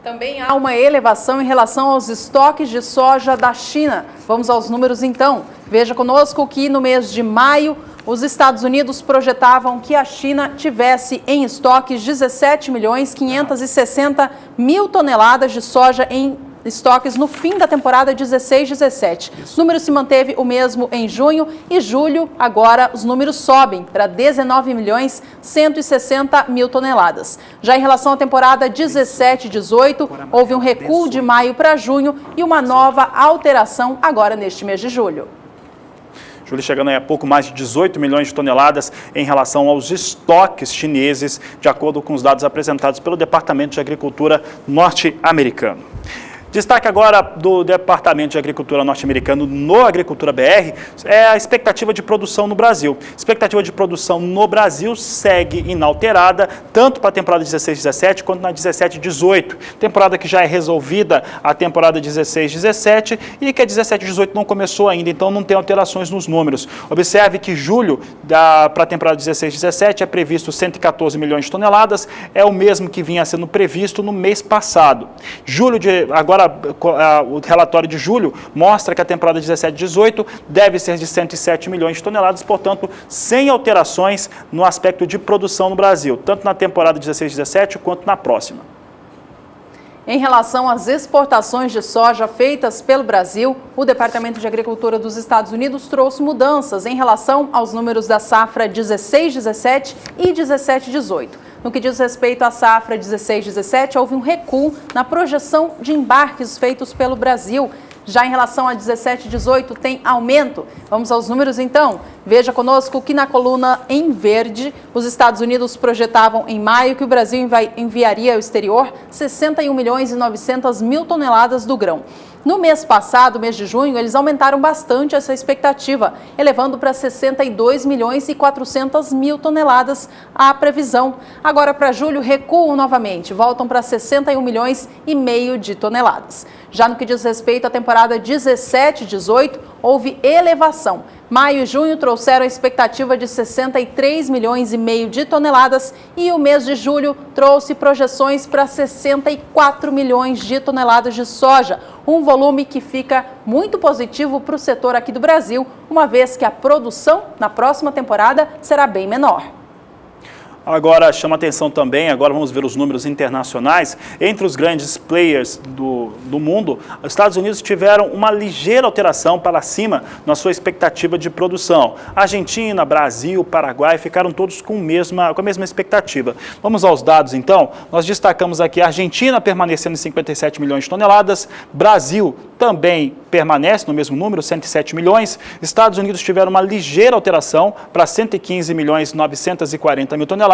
Também há uma elevação em relação aos estoques de soja da China. Vamos aos números então. Veja conosco que no mês de maio, os Estados Unidos projetavam que a China tivesse em estoques 17 milhões 560 mil toneladas de soja em estoques no fim da temporada 16-17. O número se manteve o mesmo em junho e julho. Agora os números sobem para 19.160.000 toneladas. Já em relação à temporada 17-18, houve um recuo de maio para junho e uma nova alteração agora neste mês de julho. Julho chegando aí a pouco mais de 18 milhões de toneladas em relação aos estoques chineses, de acordo com os dados apresentados pelo Departamento de Agricultura norte-americano. Destaque agora do Departamento de Agricultura norte-americano no Agricultura BR é a expectativa de produção no Brasil. A expectativa de produção no Brasil segue inalterada, tanto para a temporada 16-17 quanto na 17-18. Temporada que já é resolvida a temporada 16-17 e que a 17-18 não começou ainda, então não tem alterações nos números. Observe que julho para a temporada 16-17 é previsto 114 milhões de toneladas, é o mesmo que vinha sendo previsto no mês passado. Agora o relatório de julho mostra que a temporada 17-18 deve ser de 107 milhões de toneladas, portanto, sem alterações no aspecto de produção no Brasil, tanto na temporada 16-17 quanto na próxima. Em relação às exportações de soja feitas pelo Brasil, o Departamento de Agricultura dos Estados Unidos trouxe mudanças em relação aos números da safra 16-17 e 17-18. No que diz respeito à safra 16-17, houve um recuo na projeção de embarques feitos pelo Brasil. Já em relação a 17-18, tem aumento. Vamos aos números então. Veja conosco que na coluna em verde, os Estados Unidos projetavam em maio que o Brasil enviaria ao exterior 61.900.000 toneladas do grão. No mês passado, mês de junho, eles aumentaram bastante essa expectativa, elevando para 62.400.000 toneladas a previsão. Agora, para julho, recuam novamente, voltam para 61,5 milhões de toneladas. Já no que diz respeito à temporada 17-18, houve elevação. Maio e junho trouxeram a expectativa de 63,5 milhões de toneladas e o mês de julho trouxe projeções para 64 milhões de toneladas de soja, um volume que fica muito positivo para o setor aqui do Brasil, uma vez que a produção na próxima temporada será bem menor. Agora chama atenção também, agora vamos ver os números internacionais, entre os grandes players do mundo, os Estados Unidos tiveram uma ligeira alteração para cima na sua expectativa de produção. Argentina, Brasil, Paraguai ficaram todos com a mesma expectativa. Vamos aos dados então, nós destacamos aqui a Argentina permanecendo em 57 milhões de toneladas, Brasil também permanece no mesmo número, 107 milhões, Estados Unidos tiveram uma ligeira alteração para 115.940.000 toneladas,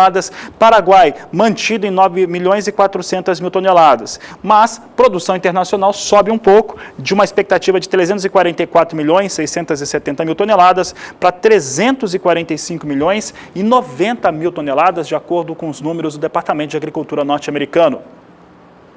Paraguai mantido em 9.400.000 toneladas, mas produção internacional sobe um pouco, de uma expectativa de 344.670.000 toneladas para 345.090.000 toneladas, de acordo com os números do Departamento de Agricultura norte-americano.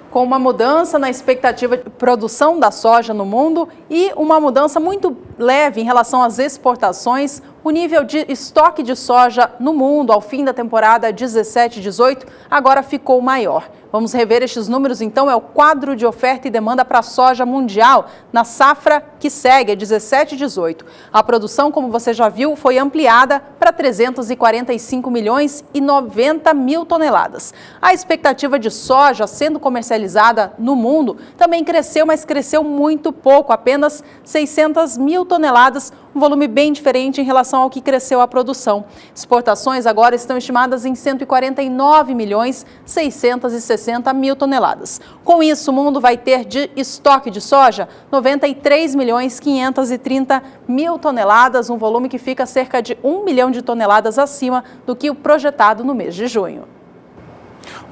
Com uma mudança na expectativa de produção da soja no mundo e uma mudança muito leve em relação às exportações, o nível de estoque de soja no mundo ao fim da temporada 17-18 agora ficou maior. Vamos rever estes números, então, é o quadro de oferta e demanda para a soja mundial na safra que segue, 17-18. A produção, como você já viu, foi ampliada para 345.090.000 toneladas. A expectativa de soja sendo comercializada no mundo também cresceu, mas cresceu muito pouco, apenas 600.000 toneladas, um volume bem diferente em relação ao que cresceu a produção. Exportações agora estão estimadas em 149.660.000 toneladas. Com isso, o mundo vai ter de estoque de soja 93.530.000 toneladas, um volume que fica cerca de 1 milhão de toneladas acima do que o projetado no mês de junho.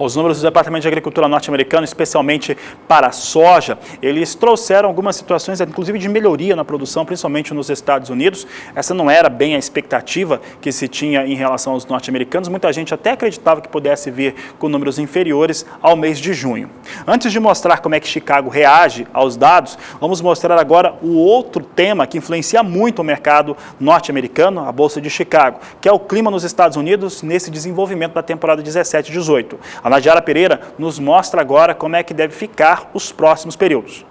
Os números do Departamento de Agricultura norte-americano, especialmente para a soja, eles trouxeram algumas situações, inclusive de melhoria na produção, principalmente nos Estados Unidos. Essa não era bem a expectativa que se tinha em relação aos norte-americanos. Muita gente até acreditava que pudesse vir com números inferiores ao mês de junho. Antes de mostrar como é que Chicago reage aos dados, vamos mostrar agora o outro tema que influencia muito o mercado norte-americano, a Bolsa de Chicago, que é o clima nos Estados Unidos nesse desenvolvimento da temporada 17-18. A Nadiara Pereira nos mostra agora como é que deve ficar os próximos períodos.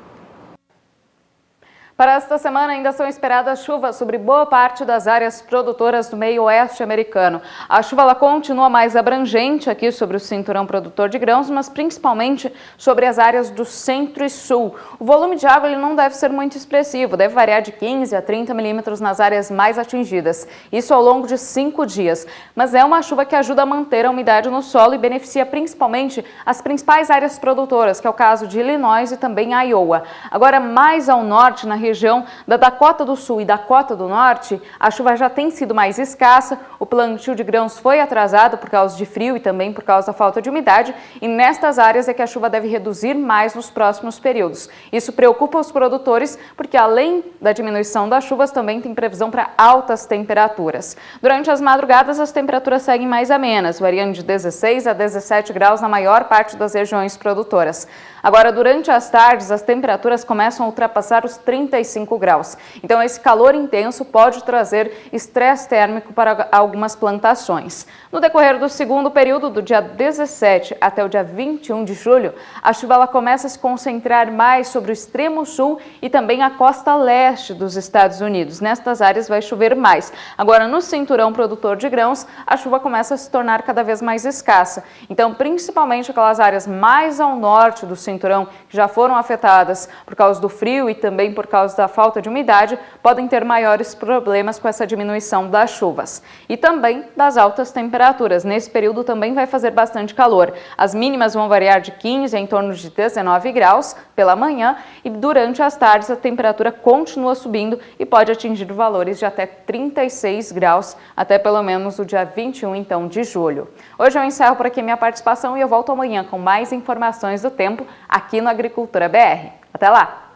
Para esta semana ainda são esperadas chuvas sobre boa parte das áreas produtoras do meio oeste americano. A chuva ela continua mais abrangente aqui sobre o cinturão produtor de grãos, mas principalmente sobre as áreas do centro e sul. O volume de água ele não deve ser muito expressivo, deve variar de 15 a 30 milímetros nas áreas mais atingidas. Isso ao longo de 5 dias. Mas é uma chuva que ajuda a manter a umidade no solo e beneficia principalmente as principais áreas produtoras, que é o caso de Illinois e também Iowa. Agora, mais ao norte, na região da Dakota do Sul e Dakota do Norte, a chuva já tem sido mais escassa, o plantio de grãos foi atrasado por causa de frio e também por causa da falta de umidade, e nestas áreas é que a chuva deve reduzir mais nos próximos períodos. Isso preocupa os produtores, porque além da diminuição das chuvas, também tem previsão para altas temperaturas. Durante as madrugadas, as temperaturas seguem mais amenas, variando de 16 a 17 graus na maior parte das regiões produtoras. Agora, durante as tardes, as temperaturas começam a ultrapassar os 35 graus. Então, esse calor intenso pode trazer estresse térmico para algumas plantações. No decorrer do segundo período, do dia 17 até o dia 21 de julho, a chuva ela começa a se concentrar mais sobre o extremo sul e também a costa leste dos Estados Unidos. Nestas áreas vai chover mais. Agora, no cinturão produtor de grãos, a chuva começa a se tornar cada vez mais escassa. Então, principalmente aquelas áreas mais ao norte do cinturão, que já foram afetadas por causa do frio e também por causa da falta de umidade, podem ter maiores problemas com essa diminuição das chuvas. E também das altas temperaturas. Nesse período também vai fazer bastante calor. As mínimas vão variar de 15 a em torno de 19 graus pela manhã e durante as tardes a temperatura continua subindo e pode atingir valores de até 36 graus, até pelo menos o dia 21 então de julho. Hoje eu encerro por aqui minha participação e eu volto amanhã com mais informações do tempo aqui no Agricultura BR. Até lá!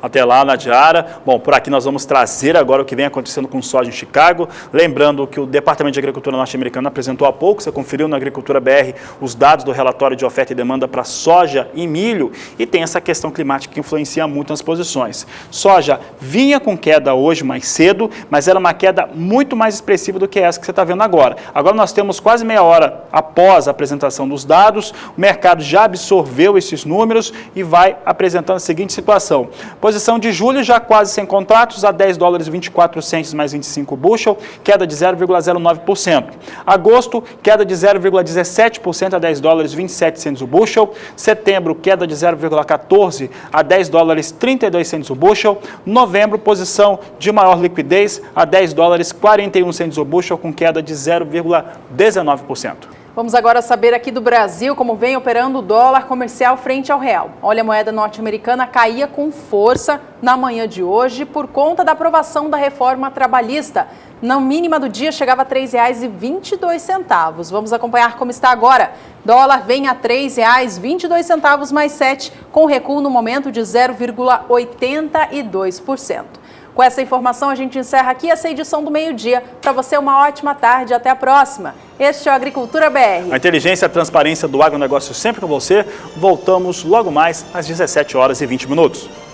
Até lá, Nadiara. Bom, por aqui nós vamos trazer agora o que vem acontecendo com soja em Chicago. Lembrando que o Departamento de Agricultura norte-americano apresentou há pouco, você conferiu na Agricultura BR, os dados do relatório de oferta e demanda para soja e milho. E tem essa questão climática que influencia muito nas posições. Soja vinha com queda hoje mais cedo, mas era uma queda muito mais expressiva do que essa que você está vendo agora. Agora nós temos quase meia hora após a apresentação dos dados, o mercado já absorveu esses números e vai apresentando a seguinte situação. Posição de julho já quase sem contratos, a 10 dólares 24 centes mais 25 bushel, queda de 0,09%. Agosto, queda de 0,17% a 10 dólares 27 centes o bushel. Setembro, queda de 0,14% a 10 dólares 32 centes o bushel. Novembro, posição de maior liquidez a 10 dólares 41 centes o bushel, com queda de 0,19%. Vamos agora saber aqui do Brasil como vem operando o dólar comercial frente ao real. Olha, a moeda norte-americana caía com força na manhã de hoje por conta da aprovação da reforma trabalhista. Na mínima do dia chegava a R$ 3,22. Vamos acompanhar como está agora. Dólar vem a R$ 3,22 mais 7, com recuo no momento de 0,82%. Com essa informação, a gente encerra aqui essa edição do meio-dia. Para você, uma ótima tarde. Até a próxima. Este é o Agricultura BR. A inteligência e a transparência do agronegócio sempre com você. Voltamos logo mais às 17h20.